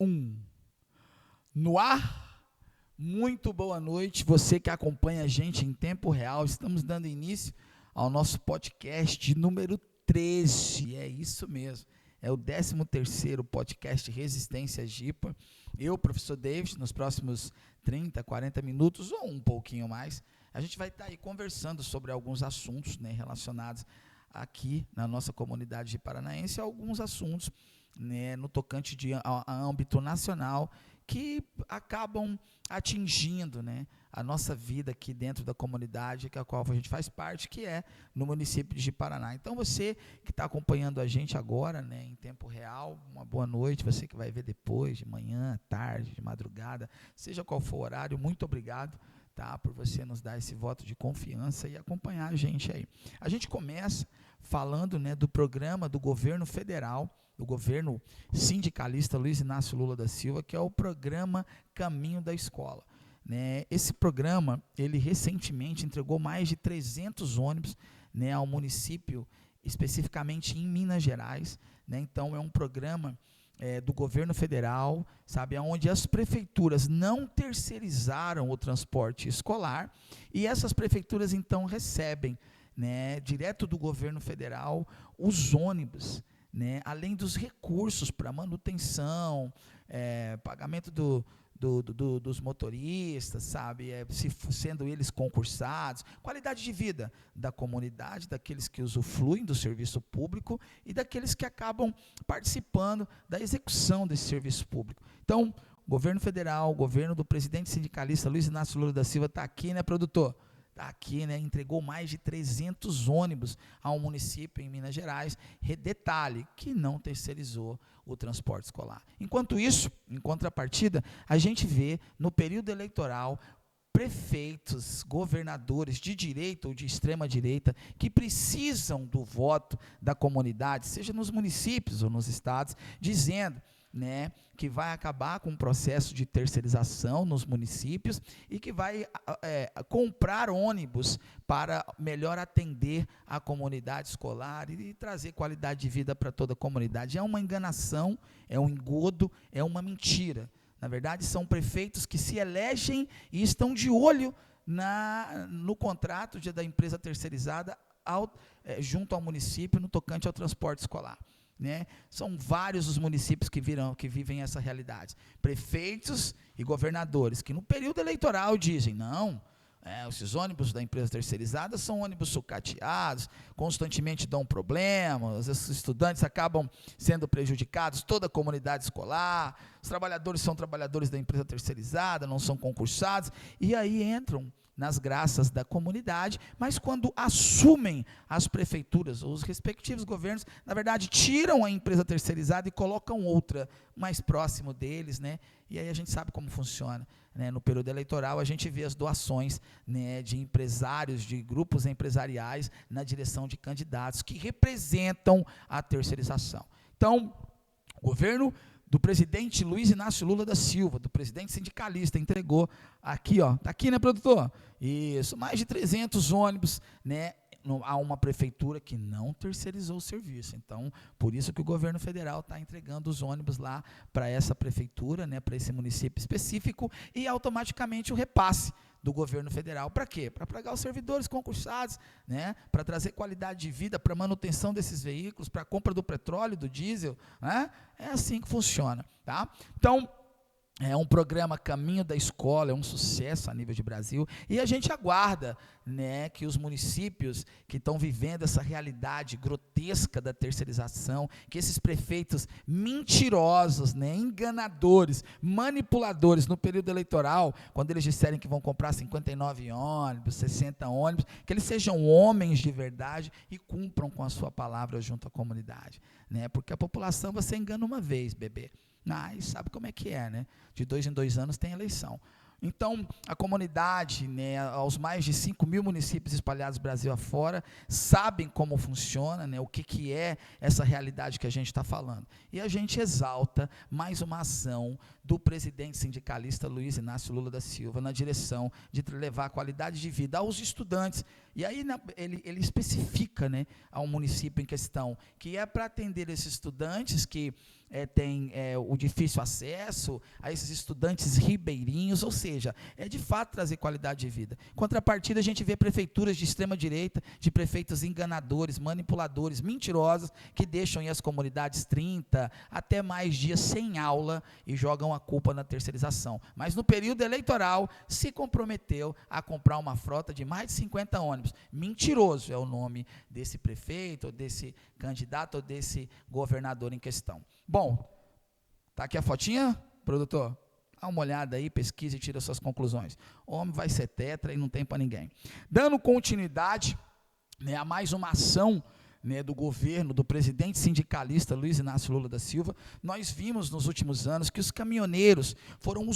Um. No ar, muito boa noite, você que acompanha a gente em tempo real. Estamos dando início ao nosso podcast número 13. É isso mesmo, é o 13º podcast Resistência Gipa. Eu, professor David, nos próximos 30, 40 minutos ou um pouquinho mais, a gente vai estar aí conversando sobre alguns assuntos, né, relacionados aqui na nossa comunidade paranaense, alguns assuntos, né, no tocante a âmbito nacional, que acabam atingindo, né, a nossa vida aqui dentro da comunidade, que a qual a gente faz parte, que é no município de Paraná. Então, você que está acompanhando a gente agora, né, em tempo real, uma boa noite. Você que vai ver depois, de manhã, tarde, de madrugada, seja qual for o horário, muito obrigado, tá, por você nos dar esse voto de confiança e acompanhar a gente aí. A gente começa falando, né, do programa do governo federal, do governo sindicalista Luiz Inácio Lula da Silva, que é o programa Caminho da Escola, né? Esse programa, ele recentemente entregou mais de 300 ônibus, né, ao município, especificamente em Minas Gerais, né? Então, é um programa do governo federal, sabe, onde as prefeituras não terceirizaram o transporte escolar, e essas prefeituras, então, recebem, né, direto do governo federal, os ônibus, né, além dos recursos para manutenção, pagamento dos motoristas, sabe, sendo eles concursados, qualidade de vida da comunidade, daqueles que usufruem do serviço público e daqueles que acabam participando da execução desse serviço público. Então, o governo federal, o governo do presidente sindicalista Luiz Inácio Lula da Silva está aqui, né, produtor? Está aqui, né, entregou mais de 300 ônibus ao município em Minas Gerais. Detalhe, que não terceirizou o transporte escolar. Enquanto isso, em contrapartida, a gente vê no período eleitoral prefeitos, governadores de direita ou de extrema direita que precisam do voto da comunidade, seja nos municípios ou nos estados, dizendo, né, que vai acabar com o processo de terceirização nos municípios e que vai comprar ônibus para melhor atender a comunidade escolar e trazer qualidade de vida para toda a comunidade. É uma enganação, é um engodo, é uma mentira. Na verdade, são prefeitos que se elegem e estão de olho no contrato da empresa terceirizada junto ao município no tocante ao transporte escolar. Né? São vários os municípios que vivem essa realidade. Prefeitos e governadores que no período eleitoral dizem, não, esses ônibus da empresa terceirizada são ônibus sucateados, constantemente dão problemas, os estudantes acabam sendo prejudicados, toda a comunidade escolar, os trabalhadores são trabalhadores da empresa terceirizada, não são concursados, e aí entram nas graças da comunidade, mas quando assumem as prefeituras, ou os respectivos governos, na verdade, tiram a empresa terceirizada e colocam outra mais próximo deles, né? E aí a gente sabe como funciona, né? No período eleitoral, a gente vê as doações, né, de empresários, de grupos empresariais, na direção de candidatos que representam a terceirização. Então, o governo do presidente Luiz Inácio Lula da Silva, do presidente sindicalista, entregou aqui, ó, tá aqui, né, produtor? Isso, mais de 300 ônibus, né, a uma prefeitura que não terceirizou o serviço. Então, por isso que o governo federal está entregando os ônibus lá para essa prefeitura, né, para esse município específico, e automaticamente o repasse do governo federal. Para quê? Para pagar os servidores concursados, né, para trazer qualidade de vida, para manutenção desses veículos, para a compra do petróleo, do diesel, né? É assim que funciona, tá? Então, é um programa Caminho da Escola, é um sucesso a nível de Brasil, e a gente aguarda, né, que os municípios que estão vivendo essa realidade grotesca da terceirização, que esses prefeitos mentirosos, né, enganadores, manipuladores no período eleitoral, quando eles disserem que vão comprar 59 ônibus, 60 ônibus, que eles sejam homens de verdade e cumpram com a sua palavra junto à comunidade, né, porque a população você engana uma vez, bebê. E sabe como é que é, né? De 2 em 2 anos tem eleição. Então, a comunidade, né, aos mais de 5.000 municípios espalhados Brasil afora, sabem como funciona, né, o que é essa realidade que a gente está falando. E a gente exalta mais uma ação do presidente sindicalista Luiz Inácio Lula da Silva, na direção de levar qualidade de vida aos estudantes E aí ele especifica, né, ao município em questão, que é para atender esses estudantes que têm o difícil acesso, a esses estudantes ribeirinhos, ou seja, é de fato trazer qualidade de vida. Em contrapartida, a gente vê prefeituras de extrema-direita, de prefeitos enganadores, manipuladores, mentirosos, que deixam as comunidades 30, até mais dias sem aula e jogam a culpa na terceirização. Mas no período eleitoral, se comprometeu a comprar uma frota de mais de 50 ônibus. Mentiroso é o nome desse prefeito, ou desse candidato, ou desse governador em questão. Bom, tá aqui a fotinha, produtor? Dá uma olhada aí, pesquisa e tira suas conclusões. O homem vai ser tetra e não tem para ninguém. Dando continuidade, né, a mais uma ação, né, do governo, do presidente sindicalista Luiz Inácio Lula da Silva, nós vimos nos últimos anos que os caminhoneiros foram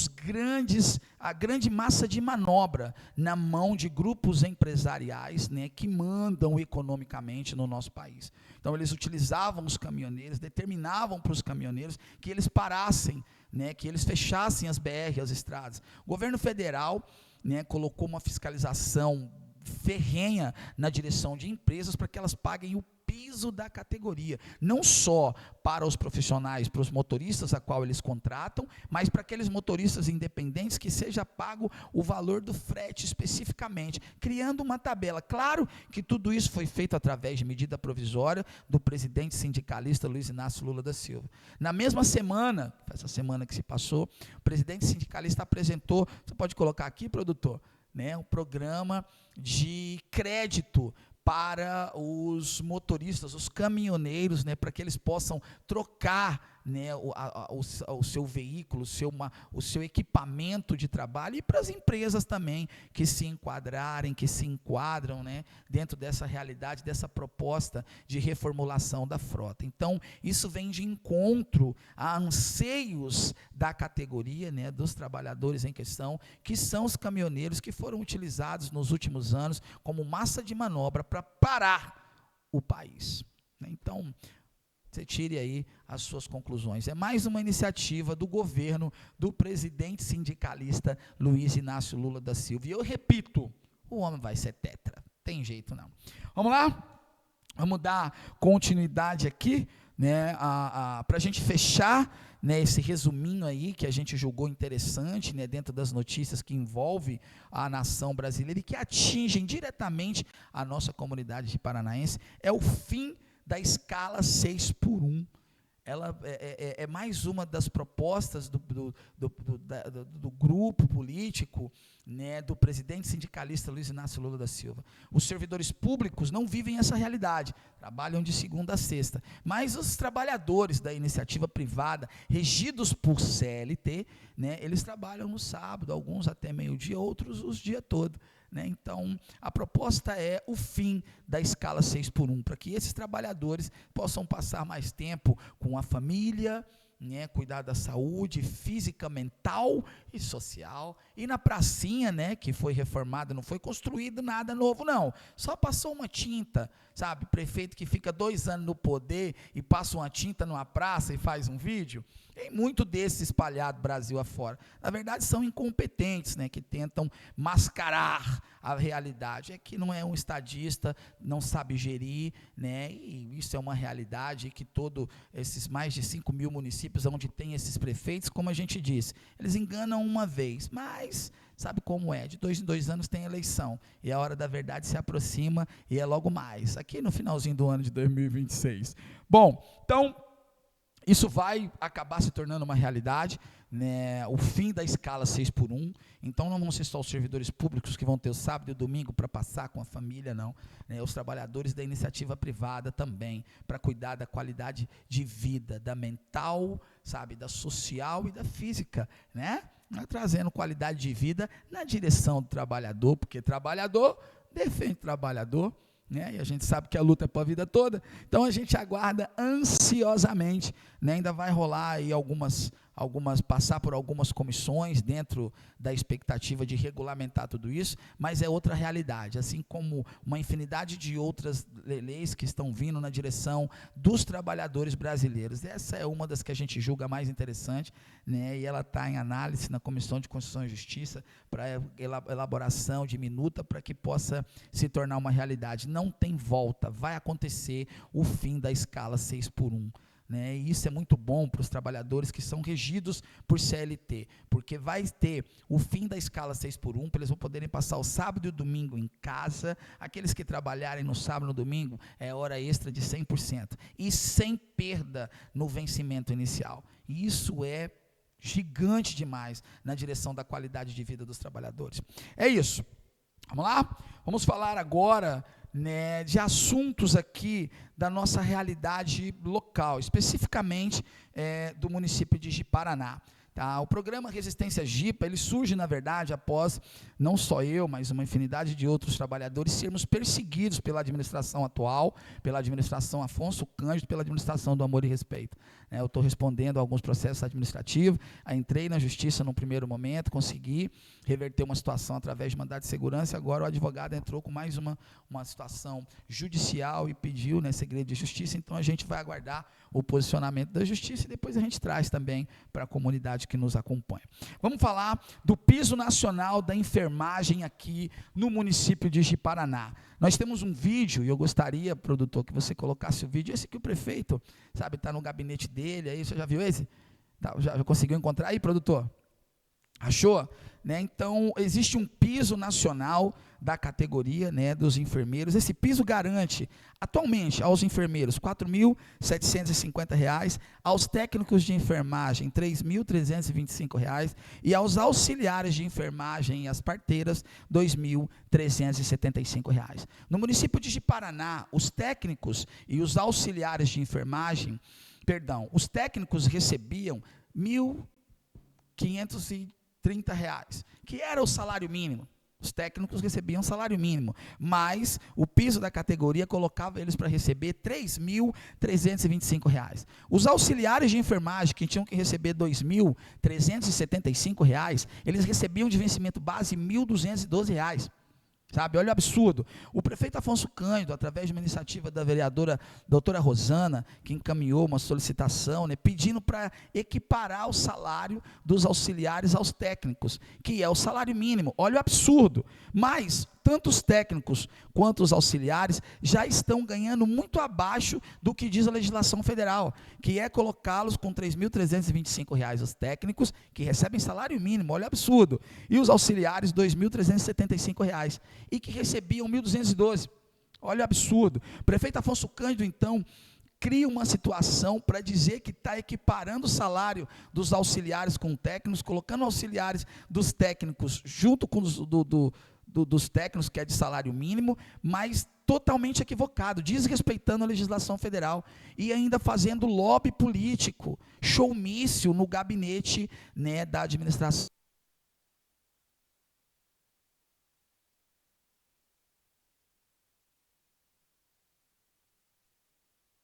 a grande massa de manobra na mão de grupos empresariais, né, que mandam economicamente no nosso país. Então, eles utilizavam os caminhoneiros, determinavam para os caminhoneiros que eles parassem, né, que eles fechassem as BR, as estradas. O governo federal, né, colocou uma fiscalização ferrenha na direção de empresas para que elas paguem o piso da categoria, não só para os profissionais, para os motoristas a qual eles contratam, mas para aqueles motoristas independentes que seja pago o valor do frete especificamente, criando uma tabela. Claro que tudo isso foi feito através de medida provisória do presidente sindicalista Luiz Inácio Lula da Silva. Na mesma semana, essa semana que se passou, o presidente sindicalista apresentou, você pode colocar aqui, produtor, né, um programa de crédito para os motoristas, os caminhoneiros, né, para que eles possam trocar, né, o seu veículo, o seu equipamento de trabalho, e para as empresas também que se enquadrarem, que se enquadram, né, dentro dessa realidade, dessa proposta de reformulação da frota. Então, isso vem de encontro a anseios da categoria, né, dos trabalhadores em questão, que são os caminhoneiros que foram utilizados nos últimos anos como massa de manobra para parar o país. Então, você tire aí as suas conclusões. É mais uma iniciativa do governo do presidente sindicalista Luiz Inácio Lula da Silva. E eu repito, o homem vai ser tetra. Tem jeito não. Vamos lá? Vamos dar continuidade aqui, né, para a gente fechar, né, esse resuminho aí que a gente julgou interessante, né, dentro das notícias que envolvem a nação brasileira e que atingem diretamente a nossa comunidade paranaense, é o fim da escala 6x1. Ela é mais uma das propostas do grupo político, né, do presidente sindicalista Luiz Inácio Lula da Silva. Os servidores públicos não vivem essa realidade, trabalham de segunda a sexta, mas os trabalhadores da iniciativa privada, regidos por CLT, né, eles trabalham no sábado, alguns até meio-dia, outros os dias todo. Né? Então, a proposta é o fim da escala 6x1, para que esses trabalhadores possam passar mais tempo com a família, né, cuidar da saúde física, mental e social, e na pracinha, né, que foi reformada, não foi construído nada novo não, só passou uma tinta, sabe, prefeito que fica 2 anos no poder e passa uma tinta numa praça e faz um vídeo, tem muito desses espalhado Brasil afora. Na verdade, são incompetentes, né, que tentam mascarar a realidade. É que não é um estadista, não sabe gerir, né, e isso é uma realidade que todos esses mais de 5 mil municípios onde tem esses prefeitos, como a gente disse, eles enganam uma vez, mas sabe como é, de 2 em 2 anos tem eleição, e a hora da verdade se aproxima, e é logo mais, aqui no finalzinho do ano de 2026. Bom, então, isso vai acabar se tornando uma realidade, né, o fim da escala 6x1, então não vão ser só os servidores públicos que vão ter o sábado e o domingo para passar com a família, não, né, os trabalhadores da iniciativa privada também, para cuidar da qualidade de vida, da mental, sabe, da social e da física, né, trazendo qualidade de vida na direção do trabalhador, porque trabalhador defende trabalhador, né? E a gente sabe que a luta é para a vida toda, então a gente aguarda ansiosamente, né? Ainda vai rolar aí algumas passar por algumas comissões dentro da expectativa de regulamentar tudo isso, mas é outra realidade, assim como uma infinidade de outras leis que estão vindo na direção dos trabalhadores brasileiros. Essa é uma das que a gente julga mais interessante, né, e ela está em análise na Comissão de Constituição e Justiça para elaboração de minuta para que possa se tornar uma realidade. Não tem volta, vai acontecer o fim da escala 6x1. Né, e isso é muito bom para os trabalhadores que são regidos por CLT, porque vai ter o fim da escala 6x1, para eles vão poderem passar o sábado e o domingo em casa. Aqueles que trabalharem no sábado e no domingo, é hora extra de 100%, e sem perda no vencimento inicial. E isso é gigante demais na direção da qualidade de vida dos trabalhadores. É isso. Vamos lá? Vamos falar agora, né, de assuntos aqui da nossa realidade local, especificamente do município de Ji-Paraná. Tá? O programa Resistência Jipa, ele surge, na verdade, após não só eu, mas uma infinidade de outros trabalhadores sermos perseguidos pela administração atual, pela administração Afonso Cândido, pela administração do Amor e Respeito. Eu estou respondendo a alguns processos administrativos, entrei na justiça no primeiro momento, consegui reverter uma situação através de mandado de segurança, e agora o advogado entrou com mais uma situação judicial e pediu, né, segredo de justiça. Então a gente vai aguardar o posicionamento da justiça e depois a gente traz também para a comunidade que nos acompanha. Vamos falar do piso nacional da enfermagem aqui no município de Ji-Paraná. Nós temos um vídeo, e eu gostaria, produtor, que você colocasse o vídeo. Esse que o prefeito, sabe, está no gabinete dele, aí você já viu esse? Tá, já conseguiu encontrar aí, produtor? Achou? Né? Então, existe um piso nacional da categoria, né, dos enfermeiros. Esse piso garante, atualmente, aos enfermeiros, R$ 4.750, aos técnicos de enfermagem, R$ 3.325, e aos auxiliares de enfermagem e as parteiras, R$ 2.375. No município de Ji-Paraná, os técnicos e os auxiliares de enfermagem, os técnicos recebiam R$ 1.530, que era o salário mínimo. Os técnicos recebiam salário mínimo, mas o piso da categoria colocava eles para receber R$ 3.325. Os auxiliares de enfermagem, que tinham que receber R$ 2.375, eles recebiam de vencimento base R$ 1.212. Sabe, olha o absurdo. O prefeito Afonso Cândido, através de uma iniciativa da vereadora doutora Rosana, que encaminhou uma solicitação, né, pedindo para equiparar o salário dos auxiliares aos técnicos, que é o salário mínimo. Olha o absurdo. Mas tanto os técnicos quanto os auxiliares já estão ganhando muito abaixo do que diz a legislação federal, que é colocá-los com R$ 3.325 os técnicos, que recebem salário mínimo, olha o absurdo, e os auxiliares R$ 2.375, e que recebiam R$ 1.212. Olha o absurdo. O prefeito Afonso Cândido, então, cria uma situação para dizer que está equiparando o salário dos auxiliares com técnicos, colocando auxiliares dos técnicos junto com os dos técnicos, que é de salário mínimo, mas totalmente equivocado, desrespeitando a legislação federal e ainda fazendo lobby político, showmício no gabinete, né, da administração.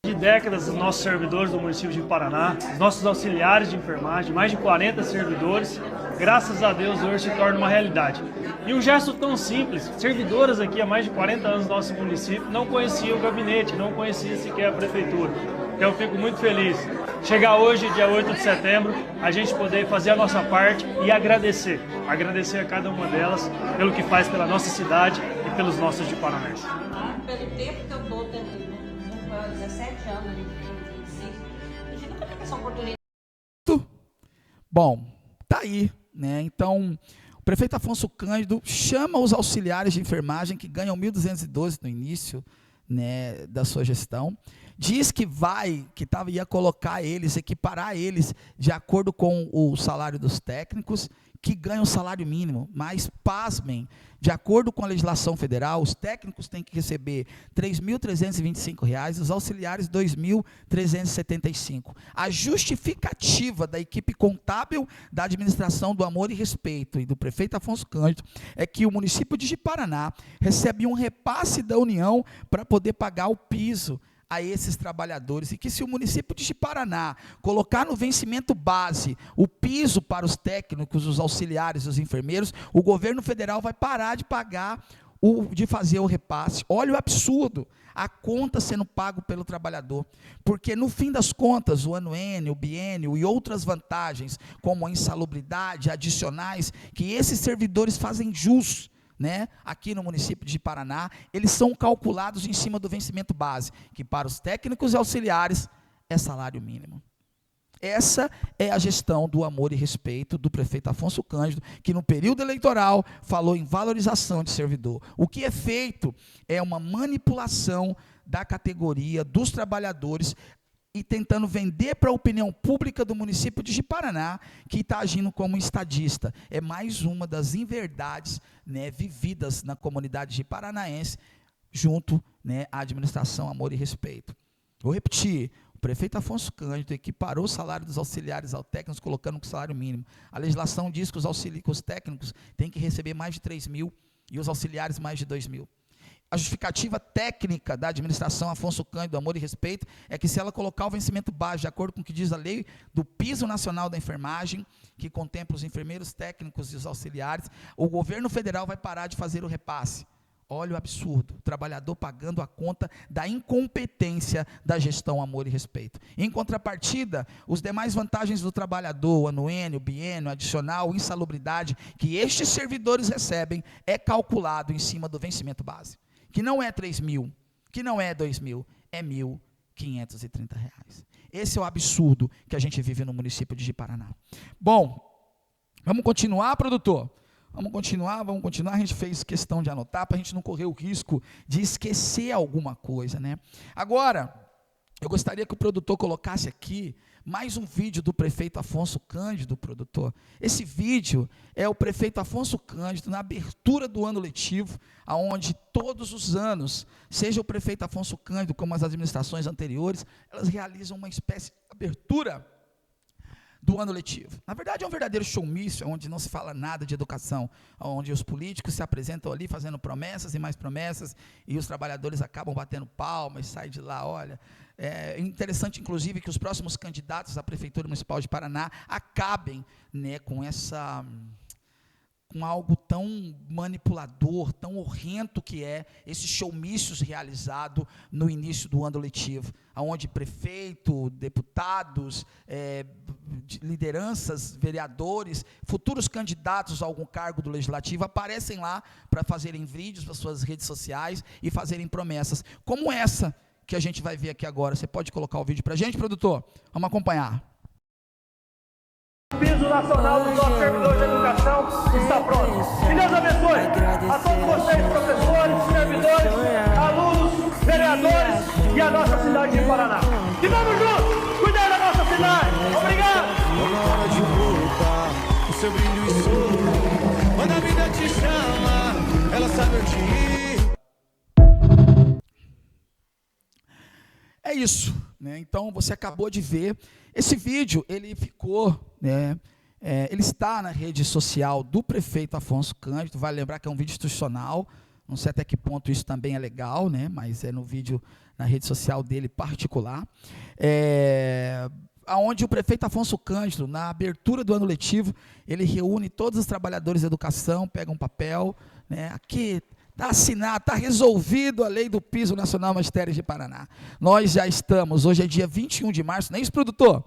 De décadas, os nossos servidores do município de Paraná, os nossos auxiliares de enfermagem, mais de 40 servidores, graças a Deus hoje se torna uma realidade. E um gesto tão simples, servidoras aqui há mais de 40 anos no nosso município não conheciam o gabinete, não conheciam sequer a prefeitura. Então eu fico muito feliz. Chegar hoje, dia 8 de setembro, a gente poder fazer a nossa parte e agradecer a cada uma delas pelo que faz pela nossa cidade e pelos nossos jiparanenses. Pelo tempo que eu estou tendo 17 anos, 25, a gente nunca teve essa oportunidade. Bom, tá aí, né? Então, o prefeito Afonso Cândido chama os auxiliares de enfermagem, que ganham 1.212 no início, né, da sua gestão, diz que ia colocar eles, equiparar eles de acordo com o salário dos técnicos, que ganham salário mínimo, mas pasmem, de acordo com a legislação federal, os técnicos têm que receber R$ 3.325, os auxiliares R$ 2.375. A justificativa da equipe contábil da administração do Amor e Respeito e do prefeito Afonso Cândido é que o município de Ji-Paraná recebe um repasse da União para poder pagar o piso a esses trabalhadores, e que se o município de Paraná colocar no vencimento base o piso para os técnicos, os auxiliares, os enfermeiros, o governo federal vai parar de pagar, de fazer o repasse. Olha o absurdo, a conta sendo pago pelo trabalhador, porque no fim das contas, o anuênio, o biênio e outras vantagens, como a insalubridade, adicionais, que esses servidores fazem jus, né, aqui no município de Paraná, eles são calculados em cima do vencimento base, que para os técnicos e auxiliares é salário mínimo. Essa é a gestão do amor e respeito do prefeito Afonso Cândido, que no período eleitoral falou em valorização de servidor. O que é feito é uma manipulação da categoria dos trabalhadores e tentando vender para a opinião pública do município de Paraná, que está agindo como estadista. É mais uma das inverdades, né, vividas na comunidade de paranaense, junto, né, à administração Amor e Respeito. Vou repetir, o prefeito Afonso Cândido equiparou o salário dos auxiliares ao técnicos, colocando com salário mínimo. A legislação diz que os técnicos têm que receber mais de 3 mil e os auxiliares mais de 2 mil. A justificativa técnica da administração Afonso Cândido, Amor e Respeito, é que se ela colocar o vencimento base, de acordo com o que diz a lei do piso nacional da enfermagem, que contempla os enfermeiros, técnicos e os auxiliares, o governo federal vai parar de fazer o repasse. Olha o absurdo, o trabalhador pagando a conta da incompetência da gestão Amor e Respeito. Em contrapartida, os demais vantagens do trabalhador, anuênio, biênio, adicional, insalubridade, que estes servidores recebem, é calculado em cima do vencimento base, que não é 3 mil, que não é 2 mil, é R$ 1.530. Esse é o absurdo que a gente vive no município de Paraná. Bom, vamos continuar, produtor? Vamos continuar, a gente fez questão de anotar, para a gente não correr o risco de esquecer alguma coisa, né? Agora, eu gostaria que o produtor colocasse aqui mais um vídeo do prefeito Afonso Cândido, produtor. Esse vídeo é o prefeito Afonso Cândido na abertura do ano letivo, onde todos os anos, seja o prefeito Afonso Cândido como as administrações anteriores, elas realizam uma espécie de abertura do ano letivo. Na verdade, é um verdadeiro showmício, onde não se fala nada de educação, onde os políticos se apresentam ali fazendo promessas e mais promessas, e os trabalhadores acabam batendo palmas, saem de lá, olha. É interessante, inclusive, que os próximos candidatos à Prefeitura Municipal de Paraná acabem, né, com algo tão manipulador, tão horrendo que é esses showmícios realizados no início do ano letivo, onde prefeito, deputados, lideranças, vereadores, futuros candidatos a algum cargo do legislativo aparecem lá para fazerem vídeos para suas redes sociais e fazerem promessas, como essa que a gente vai ver aqui agora. Você pode colocar o vídeo para a gente, produtor? Vamos acompanhar. O piso nacional dos nossos servidores de educação está pronto. Que Deus abençoe a todos vocês, professores, servidores, alunos, vereadores e a nossa cidade de Paraná. E vamos juntos, cuidar da nossa cidade. Obrigado. Na hora de lutar, o seu brilho e sorro. Quando a vida te chama, ela sabe onde ir. É isso, né? Então você acabou de ver esse vídeo, ele ficou, né, ele está na rede social do prefeito Afonso Cândido. Vale lembrar que é um vídeo institucional, não sei até que ponto isso também é legal, né, mas é no vídeo na rede social dele particular, onde o prefeito Afonso Cândido, na abertura do ano letivo, ele reúne todos os trabalhadores da educação, pega um papel, né, aqui está assinado, está resolvido a lei do piso nacional magistério de Paraná. Nós já estamos, hoje é dia 21 de março, não é isso, produtor?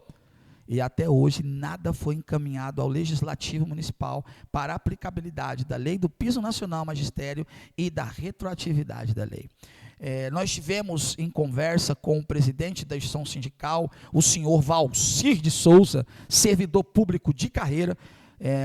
E até hoje nada foi encaminhado ao Legislativo Municipal para a aplicabilidade da lei do piso nacional magistério e da retroatividade da lei. Nós tivemos em conversa com o presidente da instituição sindical, o senhor Valcir de Souza, servidor público de carreira,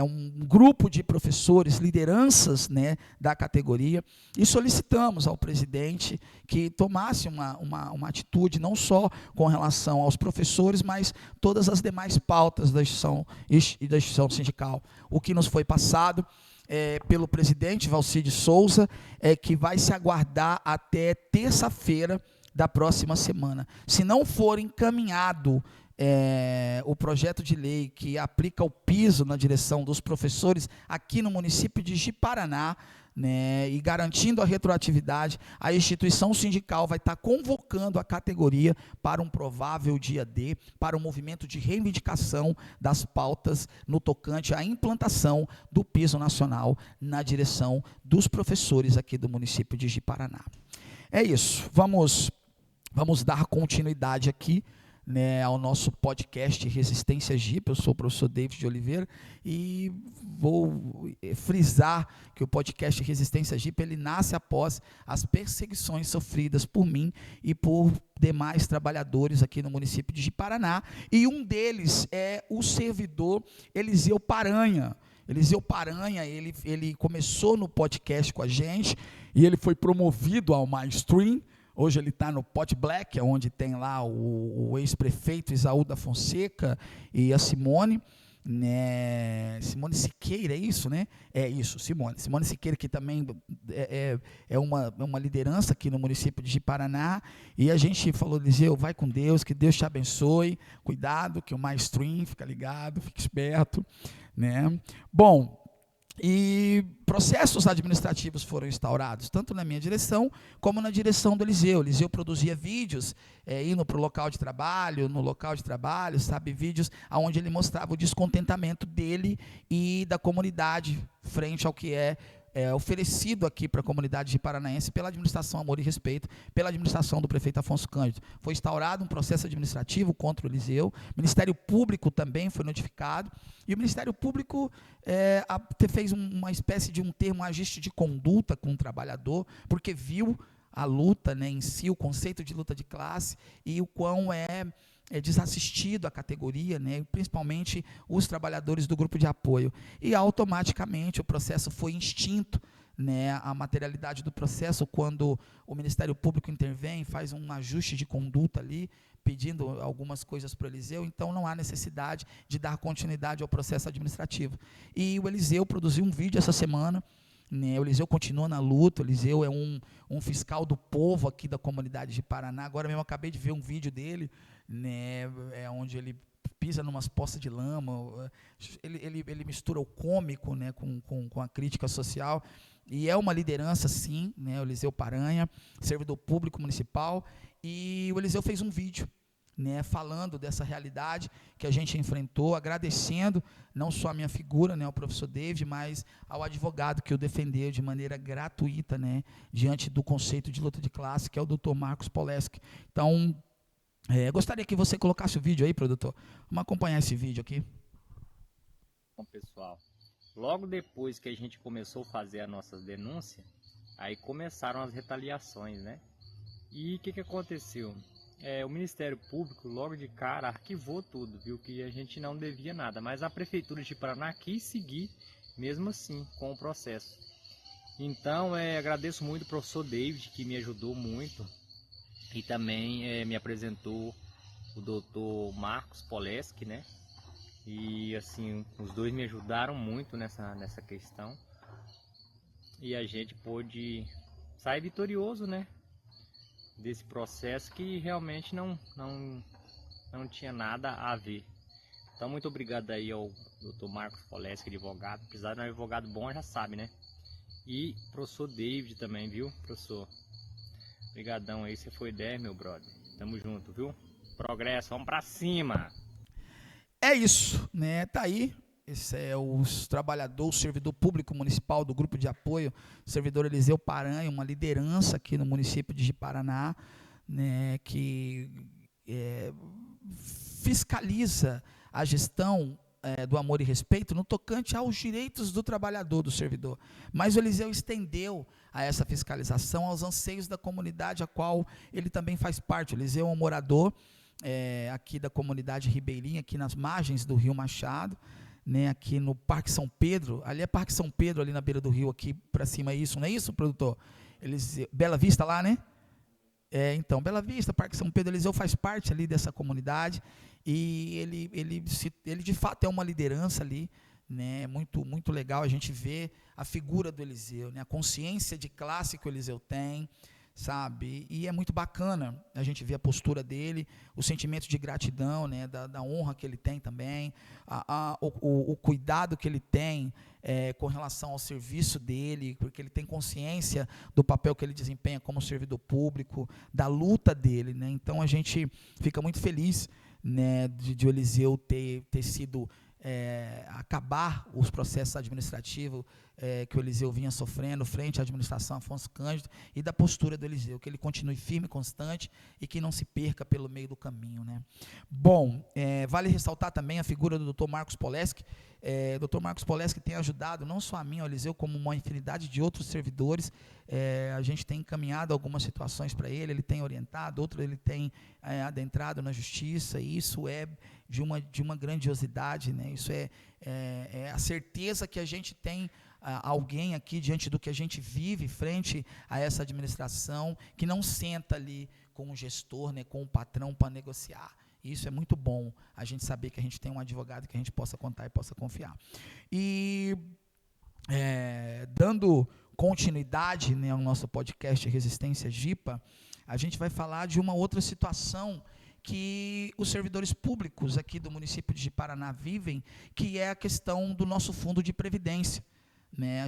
um grupo de professores, lideranças, né, da categoria, e solicitamos ao presidente que tomasse uma atitude, não só com relação aos professores, mas todas as demais pautas da instituição sindical. O que nos foi passado pelo presidente Valcir de Souza é que vai se aguardar até terça-feira da próxima semana. Se não for encaminhado o projeto de lei que aplica o piso na direção dos professores aqui no município de Ji-Paraná, né, e garantindo a retroatividade, a instituição sindical vai estar convocando a categoria para um provável dia D, para um movimento de reivindicação das pautas no tocante à implantação do piso nacional na direção dos professores aqui do município de Ji-Paraná. É isso, vamos dar continuidade aqui, né, ao nosso podcast Resistência Jeep. Eu sou o professor David de Oliveira e vou frisar que o podcast Resistência Jeep, ele nasce após as perseguições sofridas por mim e por demais trabalhadores aqui no município de Ji-Paraná, e um deles é o servidor Eliseu Paranha. Eliseu Paranha, ele começou no podcast com a gente e ele foi promovido ao mainstream. Hoje ele está no Pot Black, onde tem lá o ex-prefeito Isaú da Fonseca e a Simone, né? Simone Siqueira, é isso, né? É isso, Simone Siqueira, que também é uma liderança aqui no município de Ji-Paraná, e a gente falou, Eliseu, vai com Deus, que Deus te abençoe, cuidado, que o mainstream, fica ligado, fica esperto, né? Bom, e processos administrativos foram instaurados, tanto na minha direção, como na direção do Eliseu. Eliseu produzia vídeos, indo para o local de trabalho, sabe, vídeos onde ele mostrava o descontentamento dele e da comunidade frente ao que é oferecido aqui para a comunidade de paranaense pela administração Amor e Respeito, pela administração do prefeito Afonso Cândido. Foi instaurado um processo administrativo contra o Eliseu, o Ministério Público também foi notificado, e o Ministério Público fez uma espécie de um termo, ajuste de conduta com o trabalhador, porque viu a luta, né, em si, o conceito de luta de classe, e o quão é desassistido a categoria, né, principalmente os trabalhadores do grupo de apoio. E automaticamente o processo foi extinto, né, a materialidade do processo, quando o Ministério Público intervém, faz um ajuste de conduta ali, pedindo algumas coisas para o Eliseu, então não há necessidade de dar continuidade ao processo administrativo. E o Eliseu produziu um vídeo essa semana, né, o Eliseu continua na luta. O Eliseu é um fiscal do povo aqui da comunidade de Paraná. Agora mesmo acabei de ver um vídeo dele, né, onde ele pisa numas poças de lama, ele mistura o cômico, né, com a crítica social, e é uma liderança sim, né, o Eliseu Paranha, servidor público municipal, e o Eliseu fez um vídeo, né, falando dessa realidade que a gente enfrentou, agradecendo não só a minha figura, né, ao professor David, mas ao advogado que o defendeu de maneira gratuita, né, diante do conceito de luta de classe, que é o Dr. Marcos Poleski. Então, gostaria que você colocasse o vídeo aí, produtor. Vamos acompanhar esse vídeo aqui. Bom, pessoal, logo depois que a gente começou a fazer as nossas denúncias, aí começaram as retaliações, né? E o que aconteceu? O Ministério Público, logo de cara, arquivou tudo, viu que a gente não devia nada, mas a Prefeitura de Paraná quis seguir, mesmo assim, com o processo. Então, agradeço muito ao professor David, que me ajudou muito, e também me apresentou o doutor Marcos Poleski, né? E assim, os dois me ajudaram muito nessa questão, e a gente pôde sair vitorioso, né, desse processo que realmente não tinha nada a ver. Então, muito obrigado aí ao Dr. Marcos Poleski, advogado. Precisar de um advogado bom, já sabe, né? E professor David também, viu, professor? Obrigadão aí, você foi 10, meu brother. Tamo junto, viu? Progresso, vamos pra cima! É isso, né? Tá aí. Esse é o trabalhador, o servidor público municipal do grupo de apoio, o servidor Eliseu Paranha, uma liderança aqui no município de Ji-Paraná, né, que fiscaliza a gestão do Amor e Respeito no tocante aos direitos do trabalhador, do servidor. Mas o Eliseu estendeu a essa fiscalização aos anseios da comunidade a qual ele também faz parte. O Eliseu é um morador aqui da comunidade ribeirinha, aqui nas margens do Rio Machado, né, aqui no Parque São Pedro. Ali é Parque São Pedro, ali na beira do rio, aqui para cima, não é isso, produtor? Bela Vista lá, né? Então, Bela Vista, Parque São Pedro. Eliseu faz parte ali dessa comunidade, e ele de fato é uma liderança ali, né, muito, muito legal a gente vê a figura do Eliseu, né, a consciência de classe que o Eliseu tem, sabe? E é muito bacana a gente ver a postura dele, o sentimento de gratidão, né, da honra que ele tem também, o cuidado que ele tem com relação ao serviço dele, porque ele tem consciência do papel que ele desempenha como servidor público, da luta dele, né? Então a gente fica muito feliz, né, de o Eliseu ter sido acabar os processos administrativos que o Eliseu vinha sofrendo frente à administração Afonso Cândido, e da postura do Eliseu, que ele continue firme e constante e que não se perca pelo meio do caminho, né? Bom, vale ressaltar também a figura do Dr. Marcos Poleski. Dr. Marcos Poleski tem ajudado não só a mim, ao Eliseu, como uma infinidade de outros servidores. A gente tem encaminhado algumas situações para ele tem orientado, outro ele tem adentrado na justiça, e isso é de uma grandiosidade, né? Isso é a certeza que a gente tem alguém aqui diante do que a gente vive frente a essa administração, que não senta ali com o gestor, né, com o patrão para negociar. Isso é muito bom, a gente saber que a gente tem um advogado que a gente possa contar e possa confiar. E dando continuidade, né, ao nosso podcast Resistência JIPA, a gente vai falar de uma outra situação que os servidores públicos aqui do município de Paraná vivem, que é a questão do nosso fundo de previdência, né?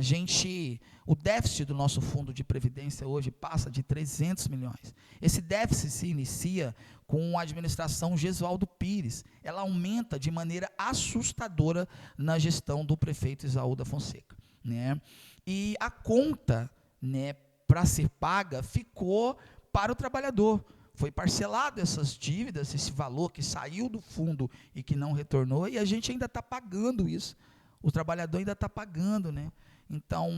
O déficit do nosso fundo de previdência hoje passa de 300 milhões. Esse déficit se inicia com a administração Gesualdo Pires. Ela aumenta de maneira assustadora na gestão do prefeito Esaú da Fonseca, né? E a conta, né, para ser paga ficou para o trabalhador. Foi parcelado essas dívidas, esse valor que saiu do fundo e que não retornou, e a gente ainda está pagando isso. O trabalhador ainda está pagando, né? Então,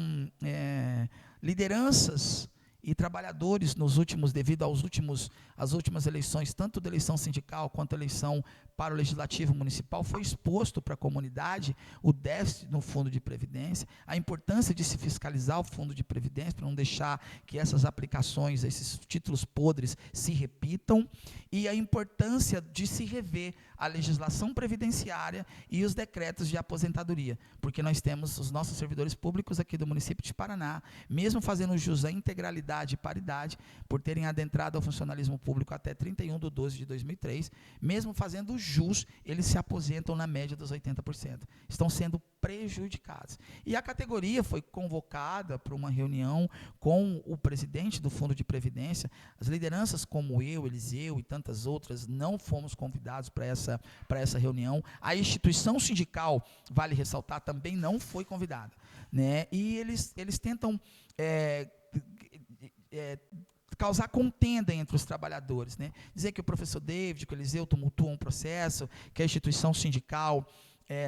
lideranças e trabalhadores devido às últimas eleições, tanto da eleição sindical quanto a eleição para o Legislativo Municipal, foi exposto para a comunidade o déficit no fundo de previdência, a importância de se fiscalizar o fundo de previdência, para não deixar que essas aplicações, esses títulos podres se repitam, e a importância de se rever a legislação previdenciária e os decretos de aposentadoria, porque nós temos os nossos servidores públicos aqui do município de Paraná, mesmo fazendo jus à integralidade e paridade, por terem adentrado ao funcionalismo público até 31/12/2003, mesmo fazendo jus, eles se aposentam na média dos 80%. Estão sendo prejudicados. E a categoria foi convocada para uma reunião com o presidente do Fundo de Previdência. As lideranças como eu, Eliseu e tantas outras não fomos convidados para essa reunião. A instituição sindical, vale ressaltar, também não foi convidada, né? E eles tentam causar contenda entre os trabalhadores, né? Dizer que o professor David, que o Eliseu tumultuam um processo, que a instituição sindical,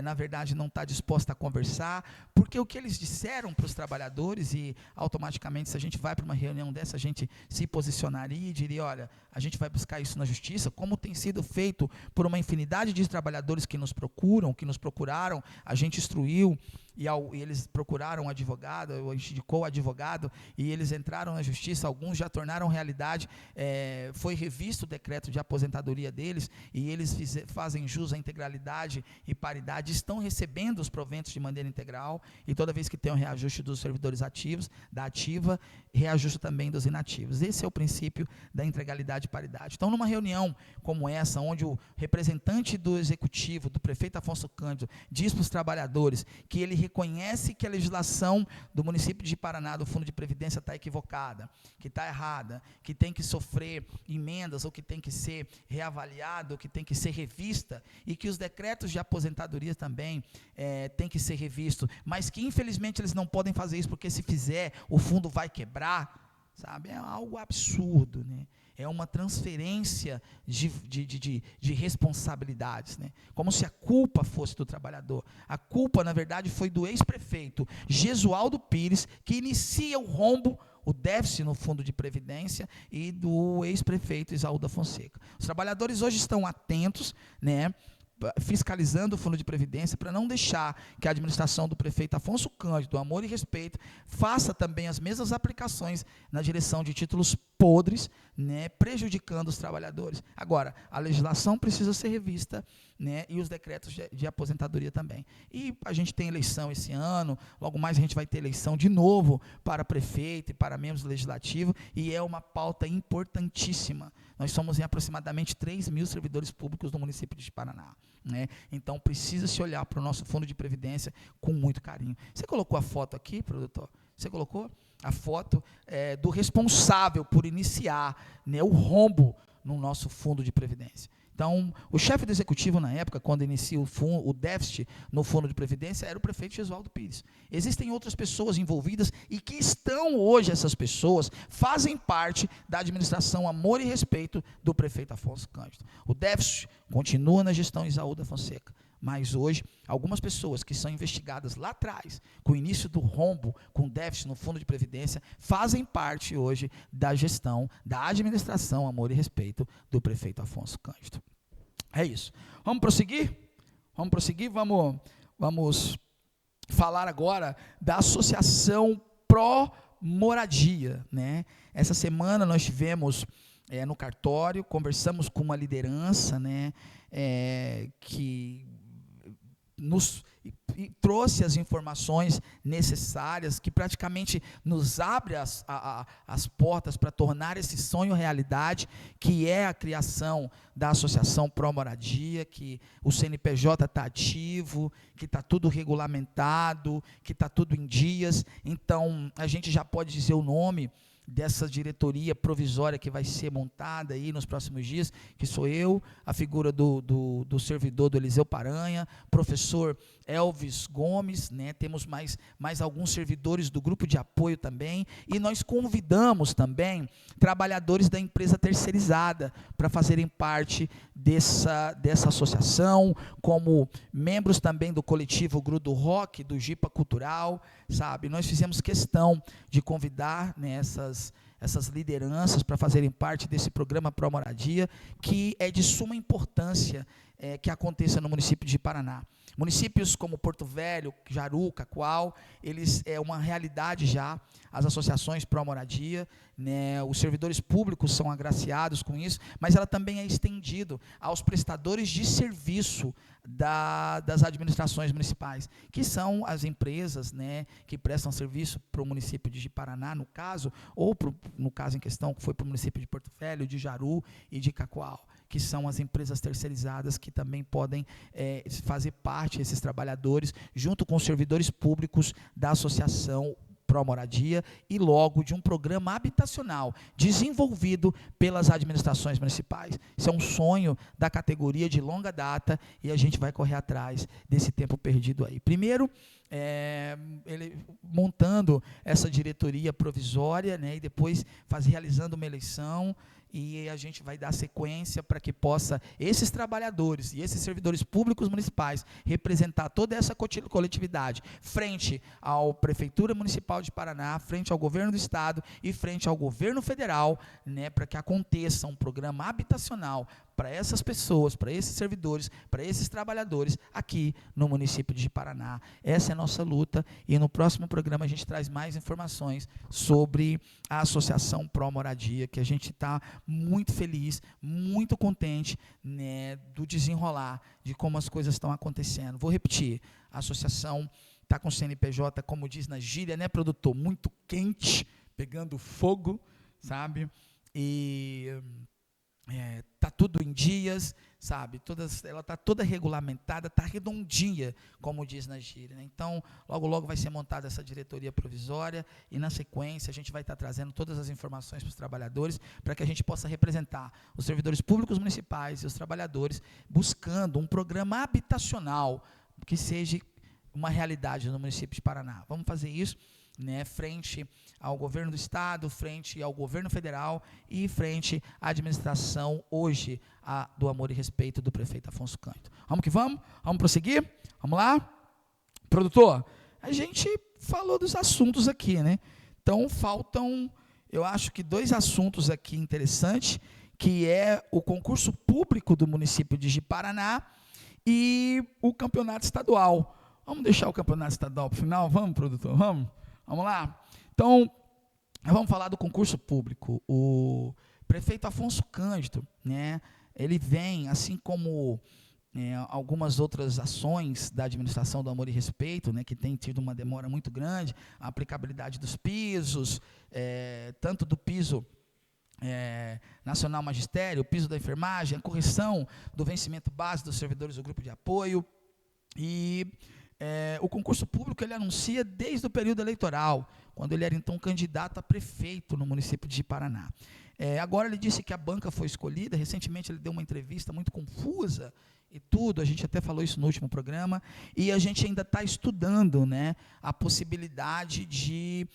na verdade, não está disposta a conversar, porque o que eles disseram para os trabalhadores, e automaticamente, se a gente vai para uma reunião dessa, a gente se posicionaria e diria, olha, a gente vai buscar isso na justiça, como tem sido feito por uma infinidade de trabalhadores que nos procuraram, a gente instruiu, e eles procuraram um advogado, a gente indicou o advogado, e eles entraram na justiça, alguns já tornaram realidade, foi revisto o decreto de aposentadoria deles, e eles fazem jus à integralidade e paridade, estão recebendo os proventos de maneira integral, e toda vez que tem um reajuste dos servidores ativos, da ativa, reajuste também dos inativos. Esse é o princípio da integralidade e paridade. Então, numa reunião como essa, onde o representante do executivo, do prefeito Afonso Cândido, diz para os trabalhadores que ele reconhece que a legislação do município de Paraná, do Fundo de Previdência, está equivocada, que está errada, que tem que sofrer emendas, ou que tem que ser reavaliada, ou que tem que ser revista, e que os decretos de aposentadoria também tem que ser revisto, mas que infelizmente eles não podem fazer isso, porque se fizer, o fundo vai quebrar, sabe? É algo absurdo, né? É uma transferência de responsabilidades, né? Como se a culpa fosse do trabalhador. A culpa, na verdade, foi do ex-prefeito Gesualdo Pires, que inicia o rombo, o déficit no fundo de previdência, e do ex-prefeito Esaú da Fonseca. Os trabalhadores hoje estão atentos, né, fiscalizando o fundo de previdência, para não deixar que a administração do prefeito Afonso Cândido, Amor e Respeito, faça também as mesmas aplicações na direção de títulos podres, né, prejudicando os trabalhadores. Agora, a legislação precisa ser revista, né, e os decretos de aposentadoria também. E a gente tem eleição esse ano, logo mais a gente vai ter eleição de novo para prefeito e para membros legislativos, e é uma pauta importantíssima. Nós somos em aproximadamente 3 mil servidores públicos do município de Paraná, né? Então precisa se olhar para o nosso fundo de previdência com muito carinho. Você colocou a foto aqui, produtor? Você colocou a foto do responsável por iniciar, né, o rombo no nosso fundo de previdência. Então, o chefe do executivo na época, quando inicia o déficit no fundo de previdência, era o prefeito Gesualdo Pires. Existem outras pessoas envolvidas e que estão hoje, essas pessoas, fazem parte da administração Amor e Respeito do prefeito Afonso Cândido. O déficit continua na gestão Isaú da Fonseca. Mas hoje, algumas pessoas que são investigadas lá atrás, com o início do rombo, com déficit no fundo de previdência, fazem parte hoje da gestão, da administração, Amor e Respeito do prefeito Afonso Cândido. É isso. Vamos prosseguir? Vamos prosseguir? Vamos falar agora da Associação Pró Moradia, né? Essa semana nós tivemos no cartório, conversamos com uma liderança, né, que e trouxe as informações necessárias, que praticamente nos abre as portas para tornar esse sonho realidade, que é a criação da Associação Pró Moradia, que o CNPJ está ativo, que está tudo regulamentado, que está tudo em dias. Então, a gente já pode dizer o nome dessa diretoria provisória que vai ser montada aí nos próximos dias, que sou eu, a figura do servidor do Eliseu Paranha, professor Elvis Gomes, né? Temos mais alguns servidores do grupo de apoio também, e nós convidamos também trabalhadores da empresa terceirizada para fazerem parte dessa associação, como membros também do coletivo Grudo Rock, do Jipa Cultural, sabe? Nós fizemos questão de convidar, né, essas lideranças para fazerem parte desse programa Pró Moradia, que é de suma importância que aconteça no município de Paraná. Municípios como Porto Velho, Jaru, Cacoal, eles é uma realidade já, as associações Pró Moradia, né, os servidores públicos são agraciados com isso, mas ela também é estendido aos prestadores de serviço das administrações municipais, que são as empresas, né, que prestam serviço para o município de Paraná, no caso, ou no caso em questão, que foi para o município de Porto Velho, de Jaru e de Cacoal, que são as empresas terceirizadas que também podem fazer parte, esses trabalhadores, junto com os servidores públicos da Associação Pró Moradia e logo de um programa habitacional desenvolvido pelas administrações municipais. Isso é um sonho da categoria de longa data e a gente vai correr atrás desse tempo perdido aí. Primeiro, ele montando essa diretoria provisória, né, e depois realizando uma eleição, e a gente vai dar sequência para que possa esses trabalhadores e esses servidores públicos municipais representar toda essa coletividade frente à Prefeitura Municipal de Paraná, frente ao governo do estado e frente ao governo federal, né, para que aconteça um programa habitacional para essas pessoas, para esses servidores, para esses trabalhadores aqui no município de Paraná. Essa é a nossa luta e no próximo programa a gente traz mais informações sobre a Associação Pró Moradia, que a gente está muito feliz, muito contente, né, do desenrolar, de como as coisas estão acontecendo. Vou repetir, a associação está com o CNPJ, como diz na gíria, né, produtor, muito quente, pegando fogo, sabe? E está tudo em dias, sabe? Ela está toda regulamentada, está redondinha, como diz na gíria, né? Então, logo vai ser montada essa diretoria provisória e, na sequência, a gente vai estar trazendo todas as informações para os trabalhadores, para que a gente possa representar os servidores públicos municipais e os trabalhadores, buscando um programa habitacional que seja uma realidade no município de Paraná. Vamos fazer isso, né, frente ao governo do estado, frente ao governo federal e frente à administração hoje do Amor e Respeito do prefeito Afonso Cândido. Vamos que vamos? Vamos prosseguir? Vamos lá? Produtor, a gente falou dos assuntos aqui, né? Então faltam, eu acho que 2 assuntos aqui interessantes, que é o concurso público do município de Ji-Paraná e o campeonato estadual. Vamos deixar o campeonato estadual para o final? Vamos, produtor? Vamos lá? Então, Vamos falar do concurso público. O prefeito Afonso Cândido, né, ele vem, assim como algumas outras ações da administração do Amor e Respeito, né, que tem tido uma demora muito grande, a aplicabilidade dos pisos, tanto do piso nacional magistério, o piso da enfermagem, a correção do vencimento base dos servidores do grupo de apoio, e o concurso público ele anuncia desde o período eleitoral, quando ele era então candidato a prefeito no município de Paraná. Agora ele disse que a banca foi escolhida, recentemente ele deu uma entrevista muito confusa e tudo, a gente até falou isso no último programa, e a gente ainda está estudando, né, a possibilidade de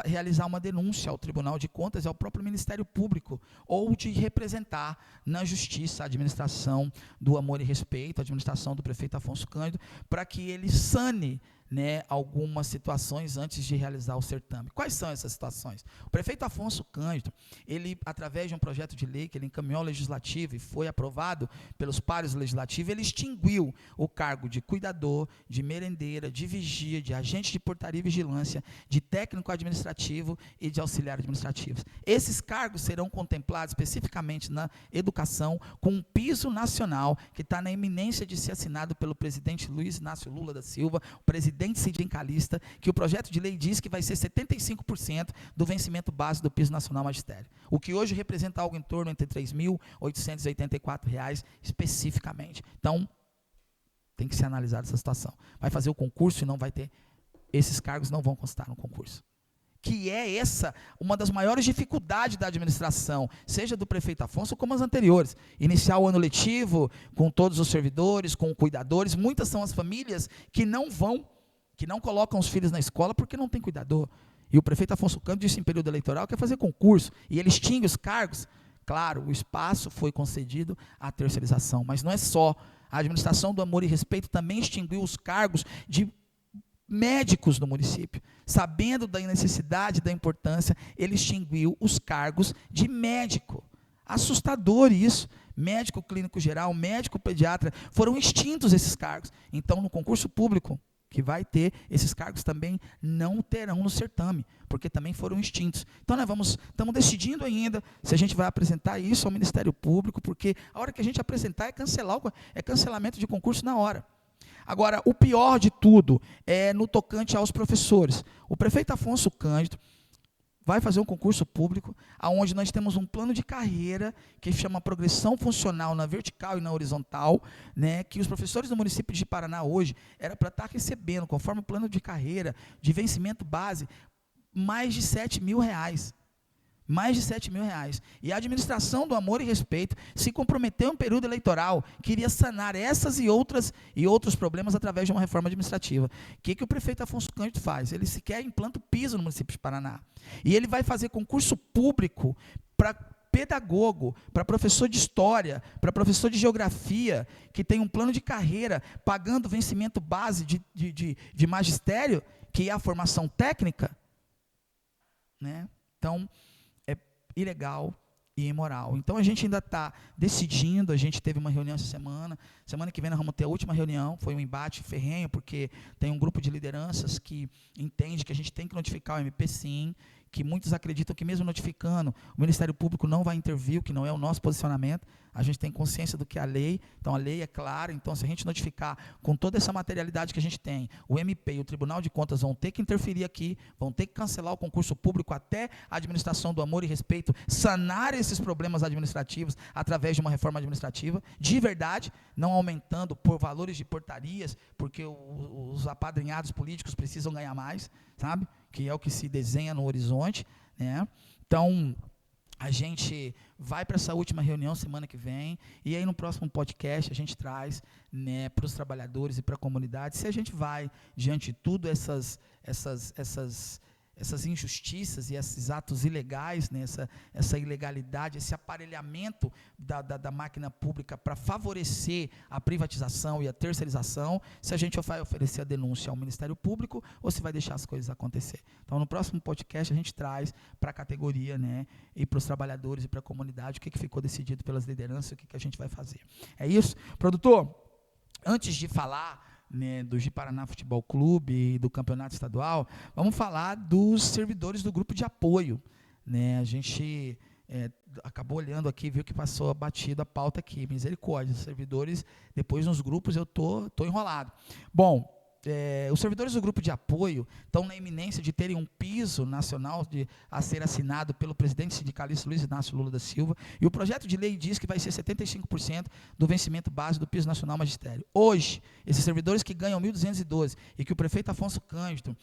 realizar uma denúncia ao Tribunal de Contas e ao próprio Ministério Público, ou de representar na Justiça a administração do Amor e Respeito, a administração do prefeito Afonso Cândido, para que ele sane, né, algumas situações antes de realizar o certame. Quais são essas situações? O prefeito Afonso Cândido, ele, através de um projeto de lei que ele encaminhou ao Legislativo e foi aprovado pelos pares do Legislativo, ele extinguiu o cargo de cuidador, de merendeira, de vigia, de agente de portaria e vigilância, de técnico administrativo e de auxiliar administrativo. Esses cargos serão contemplados especificamente na educação com um piso nacional que está na iminência de ser assinado pelo presidente Luiz Inácio Lula da Silva, o presidente sindicalista, que o projeto de lei diz que vai ser 75% do vencimento base do piso nacional magistério, o que hoje representa algo em torno entre R$ 3.884 especificamente. Então, tem que ser analisada essa situação. Vai fazer o concurso e não vai ter, esses cargos não vão constar no concurso. Que é essa uma das maiores dificuldades da administração, seja do prefeito Afonso como as anteriores. Iniciar o ano letivo com todos os servidores, com cuidadores, muitas são as famílias que não colocam os filhos na escola porque não tem cuidador. E o prefeito Afonso Cândido disse em período eleitoral que quer fazer concurso, e ele extingue os cargos. Claro, o espaço foi concedido à terceirização, mas não é só. A administração do Amor e Respeito também extinguiu os cargos de médicos no município. Sabendo da necessidade, da importância, ele extinguiu os cargos de médico. Assustador isso. Médico clínico geral, médico pediatra, foram extintos esses cargos. Então, no concurso público que vai ter, esses cargos também não terão no certame, porque também foram extintos. Então, nós estamos decidindo ainda se a gente vai apresentar isso ao Ministério Público, porque a hora que a gente apresentar é cancelamento de concurso na hora. Agora, o pior de tudo é no tocante aos professores. O prefeito Afonso Cândido vai fazer um concurso público, onde nós temos um plano de carreira que chama progressão funcional na vertical e na horizontal, né, que os professores do município de Paraná hoje era para estar recebendo, conforme o plano de carreira, de vencimento base, mais de R$ 7.000. Mais de R$ 7.000. E a administração do Amor e Respeito se comprometeu em período eleitoral, que iria sanar essas e outros problemas através de uma reforma administrativa. O que o prefeito Afonso Cândido faz? Ele sequer implanta o piso no município de Paraná. E ele vai fazer concurso público para pedagogo, para professor de história, para professor de geografia, que tem um plano de carreira, pagando vencimento base de magistério, que é a formação técnica, né? Então, ilegal e imoral. Então a gente ainda está decidindo, a gente teve uma reunião essa semana que vem nós vamos ter a última reunião, foi um embate ferrenho, porque tem um grupo de lideranças que entende que a gente tem que notificar o MP sim, que muitos acreditam que mesmo notificando, o Ministério Público não vai intervir, que não é o nosso posicionamento, a gente tem consciência do que é a lei, então a lei é clara, então se a gente notificar com toda essa materialidade que a gente tem, o MP e o Tribunal de Contas vão ter que interferir aqui, vão ter que cancelar o concurso público até a administração do Amor e Respeito sanar esses problemas administrativos através de uma reforma administrativa, de verdade, não aumentando por valores de portarias, porque os apadrinhados políticos precisam ganhar mais, sabe? Que é o que se desenha no horizonte, né? Então, a gente vai para essa última reunião semana que vem, e aí no próximo podcast a gente traz, né, para os trabalhadores e para a comunidade, se a gente vai, diante de tudo essas injustiças e esses atos ilegais, né, essa ilegalidade, esse aparelhamento da máquina pública para favorecer a privatização e a terceirização, se a gente vai oferecer a denúncia ao Ministério Público ou se vai deixar as coisas acontecer. Então, no próximo podcast, a gente traz para a categoria, né, e para os trabalhadores e para a comunidade o que ficou decidido pelas lideranças e o que a gente vai fazer. É isso? Produtor, antes de falar, né, do Ji-Paraná Futebol Clube e do campeonato estadual, vamos falar dos servidores do grupo de apoio. né? A gente acabou olhando aqui, viu que passou batido a pauta aqui, misericórdia, os servidores, depois nos grupos eu tô enrolado. Bom, os servidores do grupo de apoio estão na iminência de terem um piso nacional a ser assinado pelo presidente sindicalista Luiz Inácio Lula da Silva, e o projeto de lei diz que vai ser 75% do vencimento base do piso nacional magistério. Hoje, esses servidores que ganham 1.212 e que o prefeito Afonso Cândido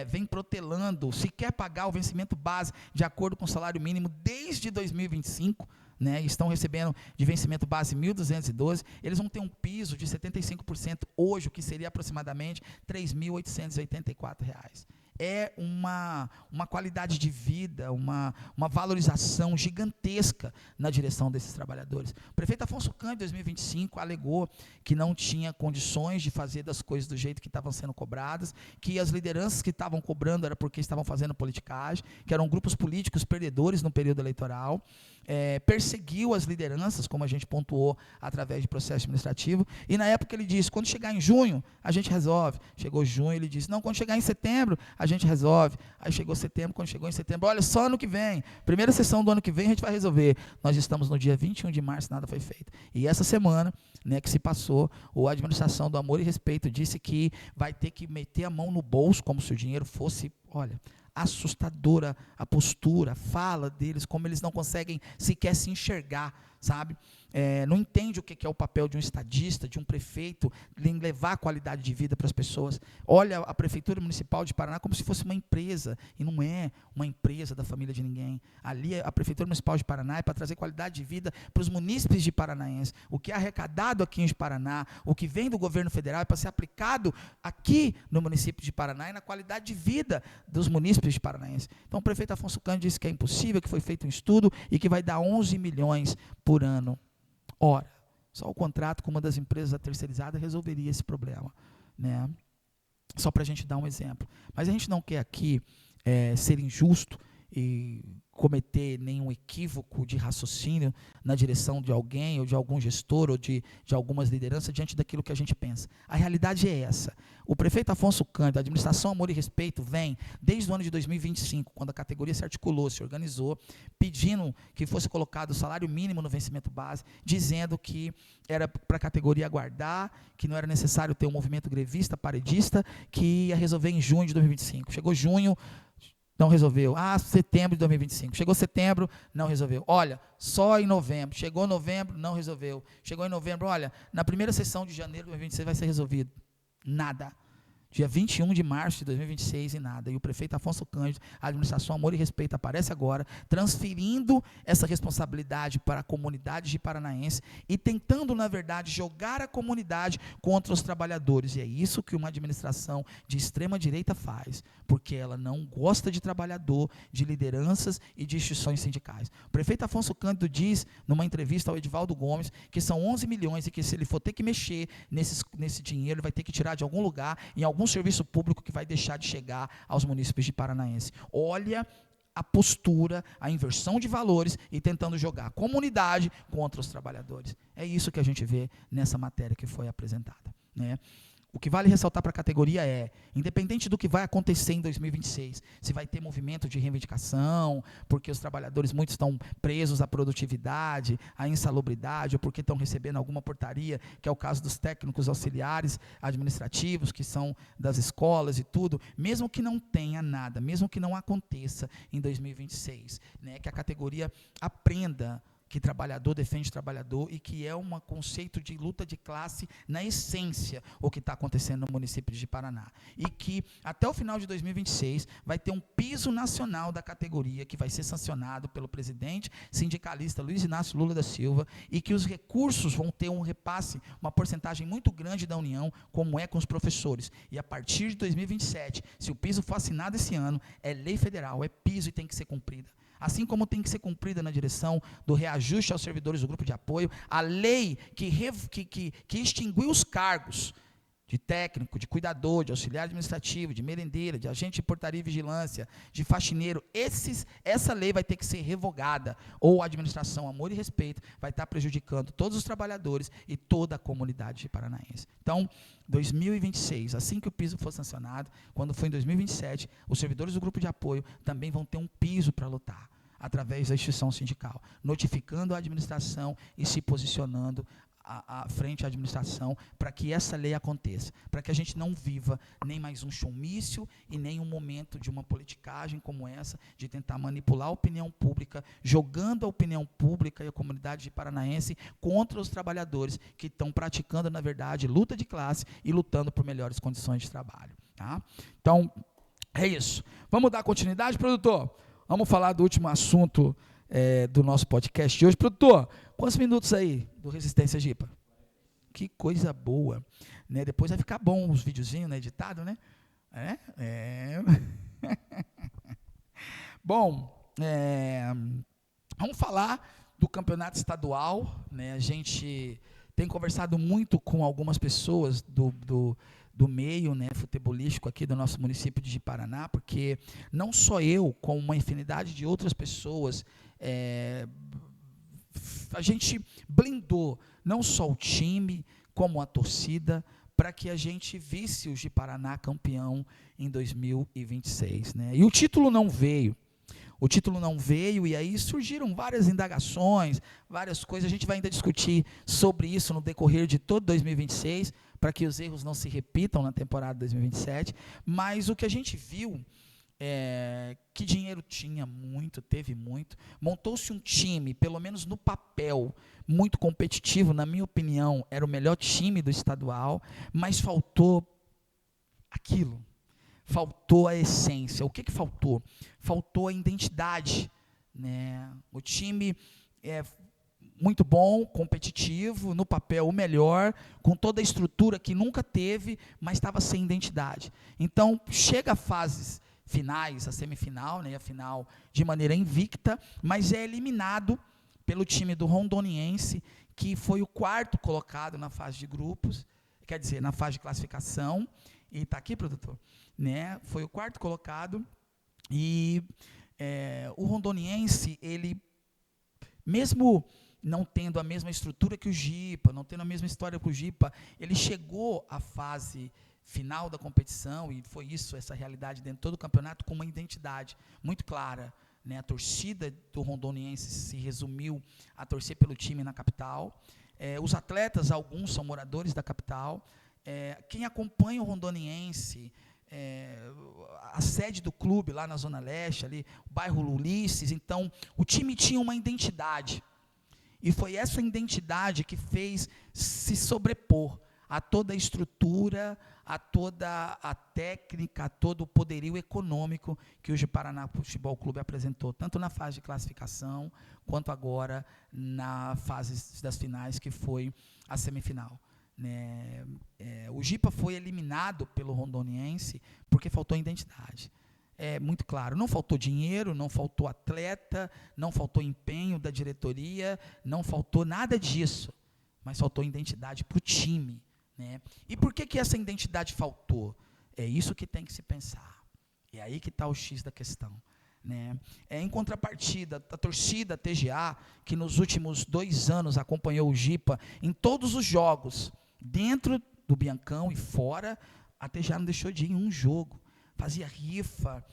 vem protelando, se quer pagar o vencimento base de acordo com o salário mínimo desde 2025, né, estão recebendo de vencimento base 1.212, eles vão ter um piso de 75% hoje, o que seria aproximadamente R$ 3.884. É uma qualidade de vida, uma valorização gigantesca na direção desses trabalhadores. O prefeito Afonso Cândido, em 2025, alegou que não tinha condições de fazer das coisas do jeito que estavam sendo cobradas, que as lideranças que estavam cobrando era porque estavam fazendo politicagem, que eram grupos políticos perdedores no período eleitoral, perseguiu as lideranças, como a gente pontuou através de processo administrativo, e na época ele disse, quando chegar em junho, a gente resolve. Chegou junho, ele disse, não, quando chegar em setembro, a gente resolve. Aí chegou setembro, quando chegou em setembro, olha, só ano que vem, primeira sessão do ano que vem a gente vai resolver. Nós estamos no dia 21 de março, nada foi feito. E essa semana, né, que se passou, a administração do Amor e Respeito disse que vai ter que meter a mão no bolso, como se o dinheiro fosse, olha, assustadora a postura, a fala deles, como eles não conseguem sequer se enxergar, sabe? Não entende o que é o papel de um estadista, de um prefeito, em levar a qualidade de vida para as pessoas. Olha a Prefeitura Municipal de Paraná como se fosse uma empresa, e não é uma empresa da família de ninguém. Ali a Prefeitura Municipal de Paraná é para trazer qualidade de vida para os munícipes de paranaense. O que é arrecadado aqui em Paraná, o que vem do governo federal é para ser aplicado aqui no município de Paraná e na qualidade de vida dos munícipes de paranaense. Então o prefeito Afonso Cândido disse que é impossível, que foi feito um estudo e que vai dar 11 milhões por ano. Ora, só o contrato com uma das empresas terceirizadas resolveria esse problema, né? Só para a gente dar um exemplo. Mas a gente não quer aqui ser injusto e cometer nenhum equívoco de raciocínio na direção de alguém, ou de algum gestor, ou de algumas lideranças, diante daquilo que a gente pensa. A realidade é essa. O prefeito Afonso Cândido, a administração Amor e Respeito, vem, desde o ano de 2025, quando a categoria se articulou, se organizou, pedindo que fosse colocado o salário mínimo no vencimento base, dizendo que era para a categoria aguardar, que não era necessário ter um movimento grevista, paredista, que ia resolver em junho de 2025. Chegou junho, não resolveu. Setembro de 2025. Chegou setembro, não resolveu. Olha, só em novembro. Chegou novembro, não resolveu. Chegou em novembro, olha, na primeira sessão de janeiro de 2026 vai ser resolvido. Nada. Dia 21 de março de 2026 e nada. E o prefeito Afonso Cândido, a administração Amor e Respeito, aparece agora, transferindo essa responsabilidade para a comunidade de paranaense e tentando, na verdade, jogar a comunidade contra os trabalhadores. E é isso que uma administração de extrema-direita faz, porque ela não gosta de trabalhador, de lideranças e de instituições sindicais. O prefeito Afonso Cândido diz, numa entrevista ao Edivaldo Gomes, que são 11 milhões e que se ele for ter que mexer nesse dinheiro, ele vai ter que tirar de algum lugar, em algum serviço público que vai deixar de chegar aos munícipes de paranaense. Olha a postura, a inversão de valores e tentando jogar a comunidade contra os trabalhadores. É isso que a gente vê nessa matéria que foi apresentada, né? O que vale ressaltar para a categoria é, independente do que vai acontecer em 2026, se vai ter movimento de reivindicação, porque os trabalhadores muitos estão presos à produtividade, à insalubridade, ou porque estão recebendo alguma portaria, que é o caso dos técnicos auxiliares administrativos, que são das escolas e tudo, mesmo que não tenha nada, mesmo que não aconteça em 2026, né, que a categoria aprenda que trabalhador defende trabalhador e que é um conceito de luta de classe na essência o que está acontecendo no município de Paraná. E que até o final de 2026 vai ter um piso nacional da categoria que vai ser sancionado pelo presidente sindicalista Luiz Inácio Lula da Silva e que os recursos vão ter um repasse, uma porcentagem muito grande da União, como é com os professores. E a partir de 2027, se o piso for assinado esse ano, é lei federal, é piso e tem que ser cumprida. Assim como tem que ser cumprida na direção do reajuste aos servidores do grupo de apoio, a lei que extinguiu os cargos de técnico, de cuidador, de auxiliar administrativo, de merendeira, de agente de portaria e vigilância, de faxineiro, essa lei vai ter que ser revogada, ou a administração Amor e Respeito vai estar prejudicando todos os trabalhadores e toda a comunidade paranaense. Então, 2026, assim que o piso for sancionado, quando for em 2027, os servidores do grupo de apoio também vão ter um piso para lutar. através da instituição sindical, notificando a administração e se posicionando frente à administração para que essa lei aconteça, para que a gente não viva nem mais um showmício e nem um momento de uma politicagem como essa, de tentar manipular a opinião pública, jogando a opinião pública e a comunidade paranaense contra os trabalhadores que estão praticando, na verdade, luta de classe e lutando por melhores condições de trabalho. Tá? Então, é isso. Vamos dar continuidade, produtor? Vamos falar do último assunto do nosso podcast de hoje. Produtor, quantos minutos aí do Resistência Jipa? Que coisa boa. Né? Depois vai ficar bom os videozinhos, né, editado, né? Bom, vamos falar do campeonato estadual. Né? A gente tem conversado muito com algumas pessoas do meio, né, futebolístico aqui do nosso município de Paraná, porque não só eu, como uma infinidade de outras pessoas, a gente blindou não só o time, como a torcida, para que a gente visse o Ji-Paraná campeão em 2026. Né? E o título não veio. E aí surgiram várias indagações, várias coisas. A gente vai ainda discutir sobre isso no decorrer de todo 2026, para que os erros não se repitam na temporada 2027. Mas o que a gente viu que dinheiro tinha muito, teve muito. Montou-se um time, pelo menos no papel, muito competitivo, na minha opinião, era o melhor time do estadual, mas faltou aquilo. Faltou a essência. O que faltou? Faltou a identidade. Né? O time é muito bom, competitivo, no papel o melhor, com toda a estrutura que nunca teve, mas estava sem identidade. Então, chega a fases finais, a semifinal, né, a final de maneira invicta, mas é eliminado pelo time do Rondoniense, que foi o 4º colocado na fase de grupos, quer dizer, na fase de classificação, e está aqui, produtor, né, foi o 4º colocado, e o Rondoniense, ele, mesmo não tendo a mesma estrutura que o Jipa, não tendo a mesma história que o Jipa, ele chegou à fase final da competição, e foi isso, essa realidade dentro de todo o campeonato, com uma identidade muito clara. Né? A torcida do Rondoniense se resumiu a torcer pelo time na capital. Os atletas, alguns são moradores da capital. Quem acompanha o Rondoniense, a sede do clube lá na Zona Leste, ali, o bairro Ulisses, então o time tinha uma identidade. E foi essa identidade que fez se sobrepor a toda a estrutura, a toda a técnica, a todo o poderio econômico que o Ji-Paraná Futebol Clube apresentou, tanto na fase de classificação, quanto agora na fase das finais, que foi a semifinal. Né? O Jipa foi eliminado pelo Rondoniense porque faltou identidade. É muito claro, não faltou dinheiro, não faltou atleta, não faltou empenho da diretoria, não faltou nada disso, mas faltou identidade para o time. Né? E por que essa identidade faltou? É isso que tem que se pensar. É aí que está o X da questão. Né? Em contrapartida, a torcida TGA, que nos últimos 2 anos acompanhou o Jipa em todos os jogos, dentro do Biancão e fora, a TGA não deixou de ir em um jogo. Fazia rifa,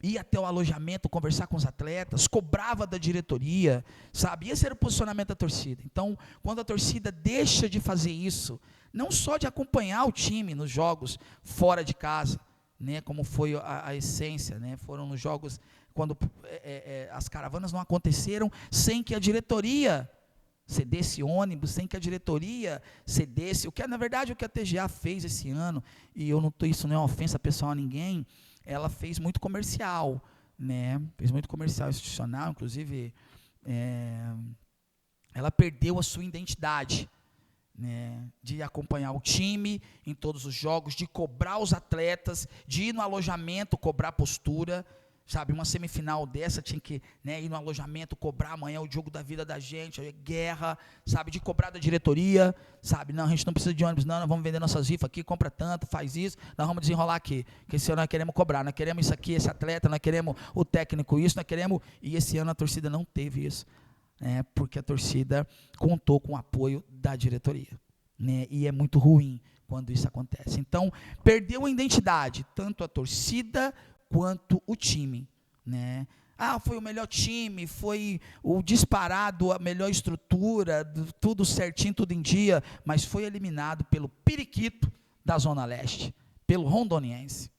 ia até o alojamento conversar com os atletas, cobrava da diretoria, sabe? Esse era o posicionamento da torcida. Então, quando a torcida deixa de fazer isso, não só de acompanhar o time nos jogos fora de casa, né, como foi a essência, né, foram nos jogos quando as caravanas não aconteceram sem que a diretoria cedesse ônibus, sem que a diretoria cedesse, na verdade o que a TGA fez esse ano, e isso não é uma ofensa pessoal a ninguém, ela fez muito comercial, né? Fez muito comercial institucional, inclusive ela perdeu a sua identidade, né? De acompanhar o time em todos os jogos, de cobrar os atletas, de ir no alojamento cobrar postura. Sabe, uma semifinal dessa tinha que, né, ir no alojamento, cobrar amanhã o jogo da vida da gente, guerra, sabe, de cobrar da diretoria, sabe, não, a gente não precisa de ônibus, não, nós vamos vender nossas rifas aqui, compra tanto, faz isso, nós vamos desenrolar aqui, que esse ano nós queremos cobrar, nós queremos isso aqui, esse atleta, nós queremos o técnico isso, nós queremos, e esse ano a torcida não teve isso, né, porque a torcida contou com o apoio da diretoria, né, e é muito ruim quando isso acontece. Então, perdeu a identidade, tanto a torcida quanto o time, né? foi o melhor time, foi o disparado, a melhor estrutura, tudo certinho, tudo em dia, mas foi eliminado pelo Periquito da Zona Leste, pelo Rondoniense,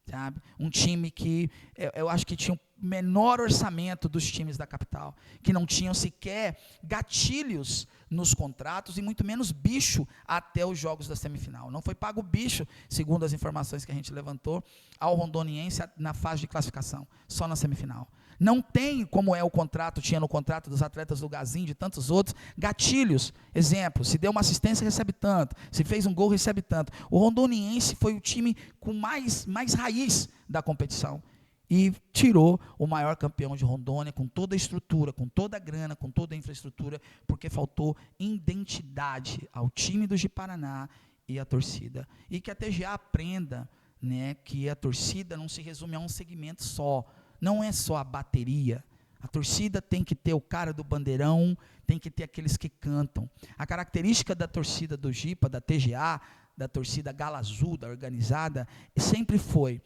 sabe? Um time que eu acho que tinha o menor orçamento dos times da capital, que não tinham sequer gatilhos nos contratos e muito menos bicho até os jogos da semifinal. Não foi pago bicho, segundo as informações que a gente levantou, ao Rondoniense na fase de classificação, só na semifinal. Não tem, como é o contrato, tinha no contrato dos atletas do Gazin, de tantos outros, gatilhos. Exemplo, se deu uma assistência, recebe tanto. Se fez um gol, recebe tanto. O Rondoniense foi o time com mais raiz da competição. E tirou o maior campeão de Rondônia, com toda a estrutura, com toda a grana, com toda a infraestrutura, porque faltou identidade ao time do Ji-Paraná e à torcida. E que a TGA aprenda, né, que a torcida não se resume a um segmento só. Não é só a bateria. A torcida tem que ter o cara do bandeirão, tem que ter aqueles que cantam. A característica da torcida do Jipa, da TGA, da torcida Gala Azul, da organizada, sempre foi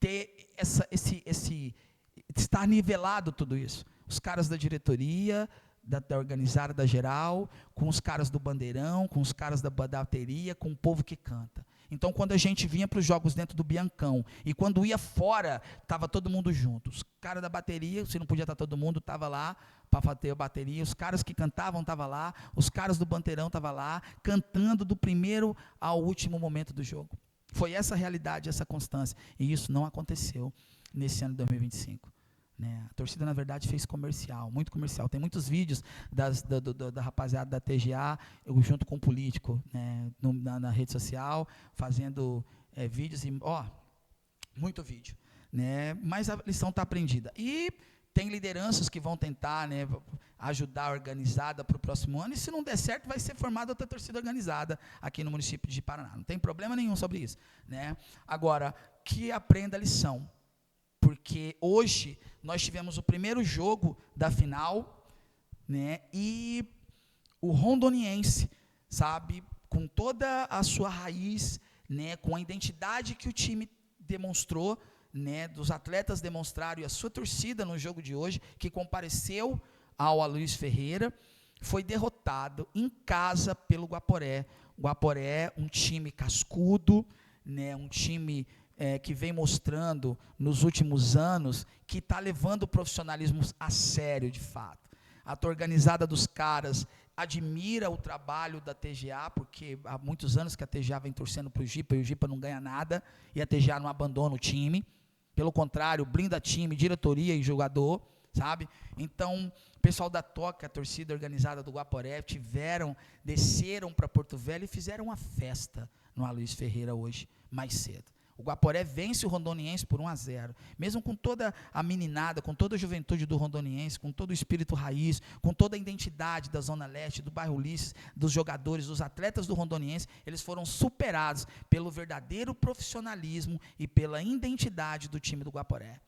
ter estar nivelado tudo isso. Os caras da diretoria, da organizada, da geral, com os caras do bandeirão, com os caras da bateria, com o povo que canta. Então, quando a gente vinha para os jogos dentro do Biancão, e quando ia fora, estava todo mundo junto. Os caras da bateria, se não podia estar todo mundo, estava lá para fazer a bateria. Os caras que cantavam estavam lá. Os caras do bandeirão estavam lá, cantando do primeiro ao último momento do jogo. Foi essa realidade, essa constância. E isso não aconteceu nesse ano de 2025. Né? A torcida, na verdade, fez comercial, muito comercial. Tem muitos vídeos da rapaziada da TGA, eu junto com o político, né, na rede social, fazendo vídeos, e muito vídeo. Né? Mas a lição está aprendida. E tem lideranças que vão tentar, né, ajudar a organizada para o próximo ano, e se não der certo, vai ser formada outra torcida organizada aqui no município de Paraná. Não tem problema nenhum sobre isso. Né? Agora, que aprenda a lição. Porque hoje nós tivemos o primeiro jogo da final, né, e o Rondoniense, sabe, com toda a sua raiz, né, com a identidade que o time demonstrou, né, dos atletas demonstraram, e a sua torcida no jogo de hoje, que compareceu ao Aloysio Ferreira, foi derrotado em casa pelo Guaporé. O Guaporé, um time cascudo, né, um time que vem mostrando nos últimos anos que está levando o profissionalismo a sério, de fato. A organizada dos caras admira o trabalho da TGA, porque há muitos anos que a TGA vem torcendo para o Jipa, e o Jipa não ganha nada, e a TGA não abandona o time. Pelo contrário, blinda time, diretoria e jogador, sabe? Então, o pessoal da Toca, a torcida organizada do Guaporé, desceram para Porto Velho e fizeram uma festa no Aloysio Ferreira hoje, mais cedo. O Guaporé vence o Rondoniense por 1-0. Mesmo com toda a meninada, com toda a juventude do Rondoniense, com todo o espírito raiz, com toda a identidade da Zona Leste, do bairro Ulisses, dos jogadores, dos atletas do Rondoniense, eles foram superados pelo verdadeiro profissionalismo e pela identidade do time do Guaporé.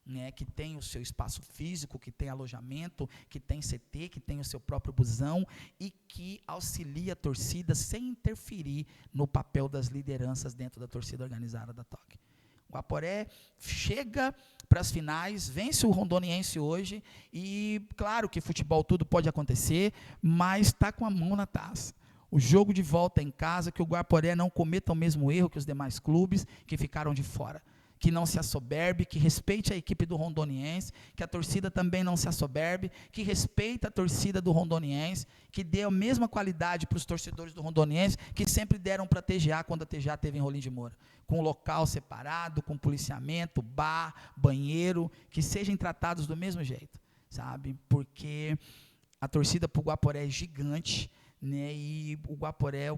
Né, que tem o seu espaço físico, que tem alojamento, que tem CT, que tem o seu próprio busão e que auxilia a torcida sem interferir no papel das lideranças dentro da torcida organizada da TOC. O Guaporé chega para as finais, vence o Rondoniense hoje e, claro que futebol tudo pode acontecer, mas está com a mão na taça. O jogo de volta em casa, que o Guaporé não cometa o mesmo erro que os demais clubes que ficaram de fora. Que não se assoberbe, que respeite a equipe do Rondoniense, que a torcida também não se assoberbe, que respeite a torcida do Rondoniense, que dê a mesma qualidade para os torcedores do Rondoniense, que sempre deram para a TGA quando a TGA teve em Rolim de Moura, com local separado, com policiamento, bar, banheiro, que sejam tratados do mesmo jeito, sabe? Porque a torcida para o Guaporé é gigante, né, e o Guaporé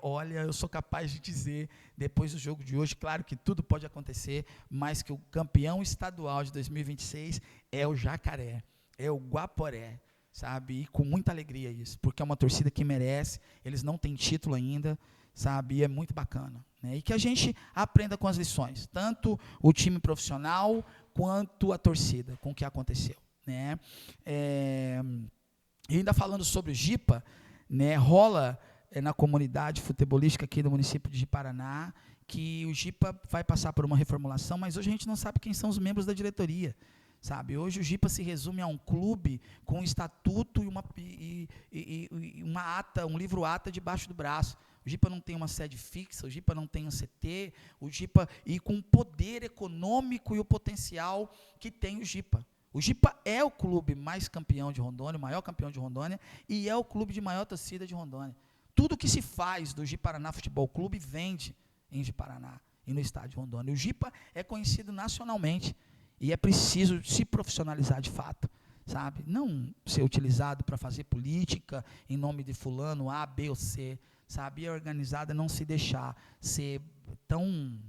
olha, eu sou capaz de dizer, depois do jogo de hoje, claro que tudo pode acontecer, mas que o campeão estadual de 2026 é o Jacaré, é o Guaporé, sabe, e com muita alegria isso, porque é uma torcida que merece, eles não têm título ainda, sabe, e é muito bacana, né, e que a gente aprenda com as lições, tanto o time profissional, quanto a torcida, com o que aconteceu, né, e ainda falando sobre o Jipa, né, rola na comunidade futebolística aqui do município de Paraná, que o Jipa vai passar por uma reformulação, mas hoje a gente não sabe quem são os membros da diretoria, sabe? Hoje o Jipa se resume a um clube com um estatuto e uma ata, um livro-ata debaixo do braço. O Jipa não tem uma sede fixa, o Jipa não tem um CT, o Jipa, e com o poder econômico e o potencial que tem o Jipa. O Jipa é o clube mais campeão de Rondônia, o maior campeão de Rondônia, e é o clube de maior torcida de Rondônia. Tudo que se faz do Ji-Paraná Futebol Clube vende em Ji-Paraná e no estado de Rondônia. O Jipa é conhecido nacionalmente e é preciso se profissionalizar de fato, sabe? Não ser utilizado para fazer política em nome de fulano A, B ou C, sabe? E a organizada não se deixar ser tão...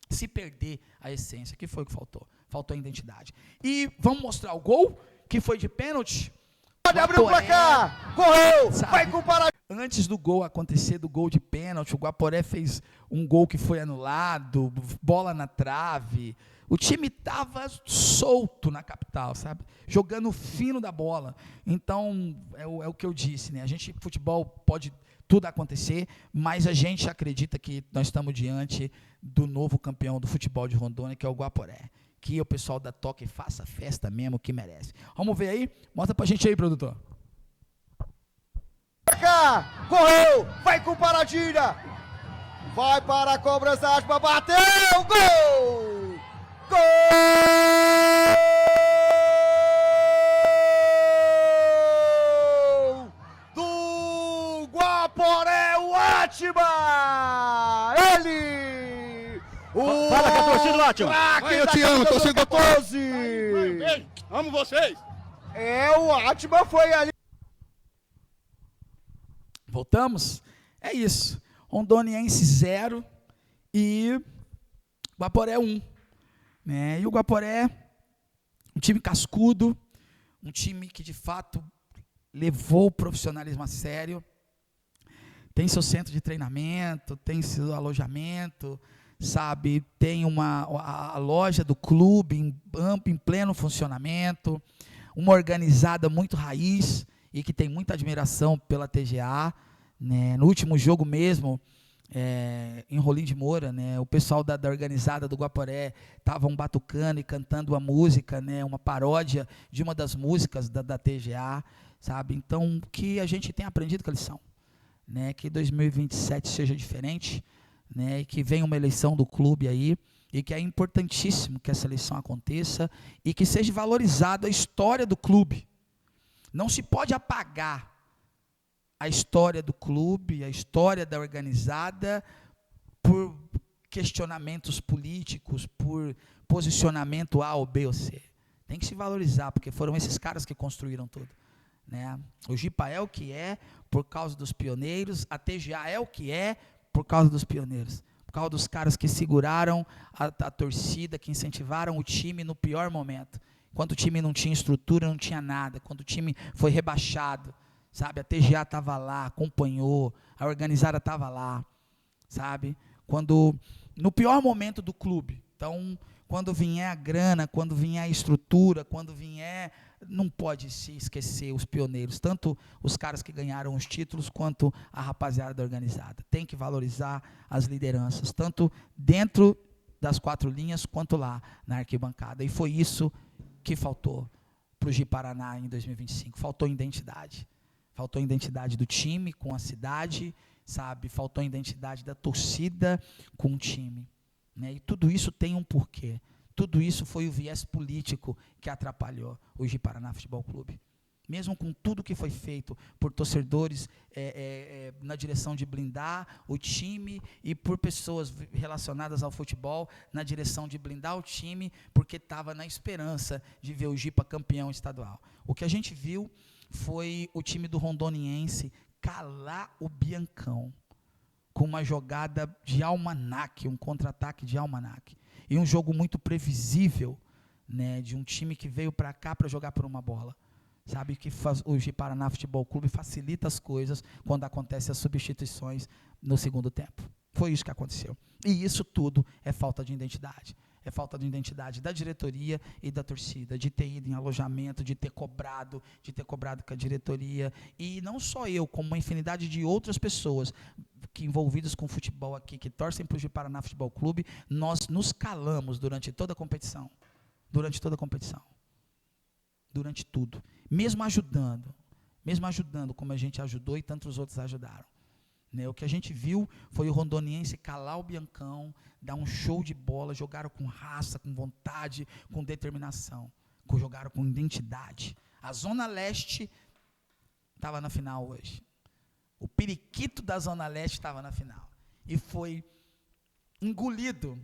se perder a essência, que foi o que faltou. Faltou a identidade. E vamos mostrar o gol, que foi de pênalti. Pode abrir o placar, correu, vai com o Paraná. Antes do gol acontecer, do gol de pênalti, o Guaporé fez um gol que foi anulado, bola na trave. O time estava solto na capital, sabe? Jogando fino da bola. Então, é o que eu disse, né? A gente, futebol, pode tudo acontecer, mas a gente acredita que nós estamos diante do novo campeão do futebol de Rondônia, que é o Guaporé. Que o pessoal da Toque faça festa mesmo, que merece. Vamos ver aí? Mostra pra gente aí, produtor. Correu, vai com Paradinha. Vai para a cobrança, Atma bateu, gol! Gol! Do Guaporé, o Atma! Ele! Fala com a torcida do Atma! Eu te amo, torcida 14! Beijo, amo vocês! O Atma foi ali. Voltamos? É isso. Rondoniense 0 e Guaporé 1. Né? E o Guaporé, um time cascudo, um time que de fato levou o profissionalismo a sério, tem seu centro de treinamento, tem seu alojamento, sabe, tem a loja do clube em pleno funcionamento, uma organizada muito raiz e que tem muita admiração pela TGA, né? No último jogo mesmo, em Rolim de Moura, né, o pessoal da organizada do Guaporé estavam batucando e cantando uma música, né, uma paródia de uma das músicas da TGA, sabe? Então, que a gente tenha aprendido com a lição, né, que 2027 seja diferente, né, e que venha uma eleição do clube aí, e que é importantíssimo que essa eleição aconteça e que seja valorizada a história do clube. Não se pode apagar a história do clube, a história da organizada, por questionamentos políticos, por posicionamento A ou B ou C. Tem que se valorizar, porque foram esses caras que construíram tudo. Né? O Jipa é o que é por causa dos pioneiros, a TGA é o que é por causa dos pioneiros, por causa dos caras que seguraram a torcida, que incentivaram o time no pior momento. Quando o time não tinha estrutura, não tinha nada. Quando o time foi rebaixado, sabe? A TGA estava lá, acompanhou, a organizada estava lá, sabe? No pior momento do clube. Então, quando vier a grana, quando vier a estrutura, quando vier... Não pode se esquecer os pioneiros, tanto os caras que ganharam os títulos, quanto a rapaziada da organizada. Tem que valorizar as lideranças, tanto dentro das quatro linhas, quanto lá na arquibancada. E foi isso que faltou para o Ji-Paraná em 2025. Faltou identidade. Faltou identidade do time com a cidade, sabe? Faltou identidade da torcida com o time. Né? E tudo isso tem um porquê. Tudo isso foi o viés político que atrapalhou o Ji-Paraná Futebol Clube. Mesmo com tudo que foi feito por torcedores na direção de blindar o time e por pessoas relacionadas ao futebol na direção de blindar o time, porque estava na esperança de ver o Jipa campeão estadual. O que a gente viu foi o time do Rondoniense calar o Biancão com uma jogada de almanaque, um contra-ataque de almanaque. E um jogo muito previsível, né, de um time que veio para cá para jogar por uma bola. Sabe que o Ji-Paraná Futebol Clube facilita as coisas quando acontecem as substituições no segundo tempo. Foi isso que aconteceu. E isso tudo é falta de identidade. É falta de identidade da diretoria e da torcida, de ter ido em alojamento, de ter cobrado com a diretoria. E não só eu, como uma infinidade de outras pessoas que envolvidas com futebol aqui, que torcem para o Ji-Paraná Futebol Clube, nós nos calamos durante toda a competição. Durante toda a competição. durante tudo, mesmo ajudando como a gente ajudou e tantos outros ajudaram. Né? O que a gente viu foi o rondoniense calar o Biancão, dar um show de bola, jogaram com raça, com vontade, com determinação, jogaram com identidade. A Zona Leste estava na final hoje. O periquito da Zona Leste estava na final. E foi engolido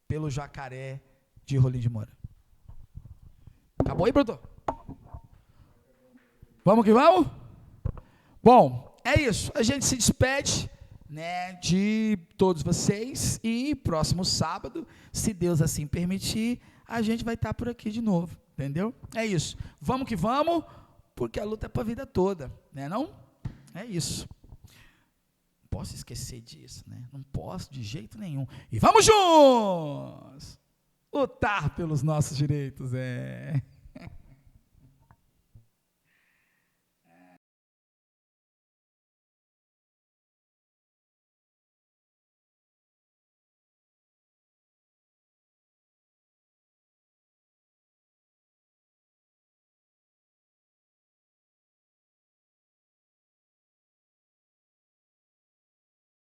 pelo Jacaré de Rolim de Moura. Acabou aí, produtor? Vamos que vamos? Bom, é isso. A gente se despede, né, de todos vocês e próximo sábado, se Deus assim permitir, a gente vai estar por aqui de novo, entendeu? É isso. Vamos que vamos, porque a luta é para a vida toda, né não? É isso. Não posso esquecer disso, né? Não posso de jeito nenhum. E vamos juntos! Lutar pelos nossos direitos,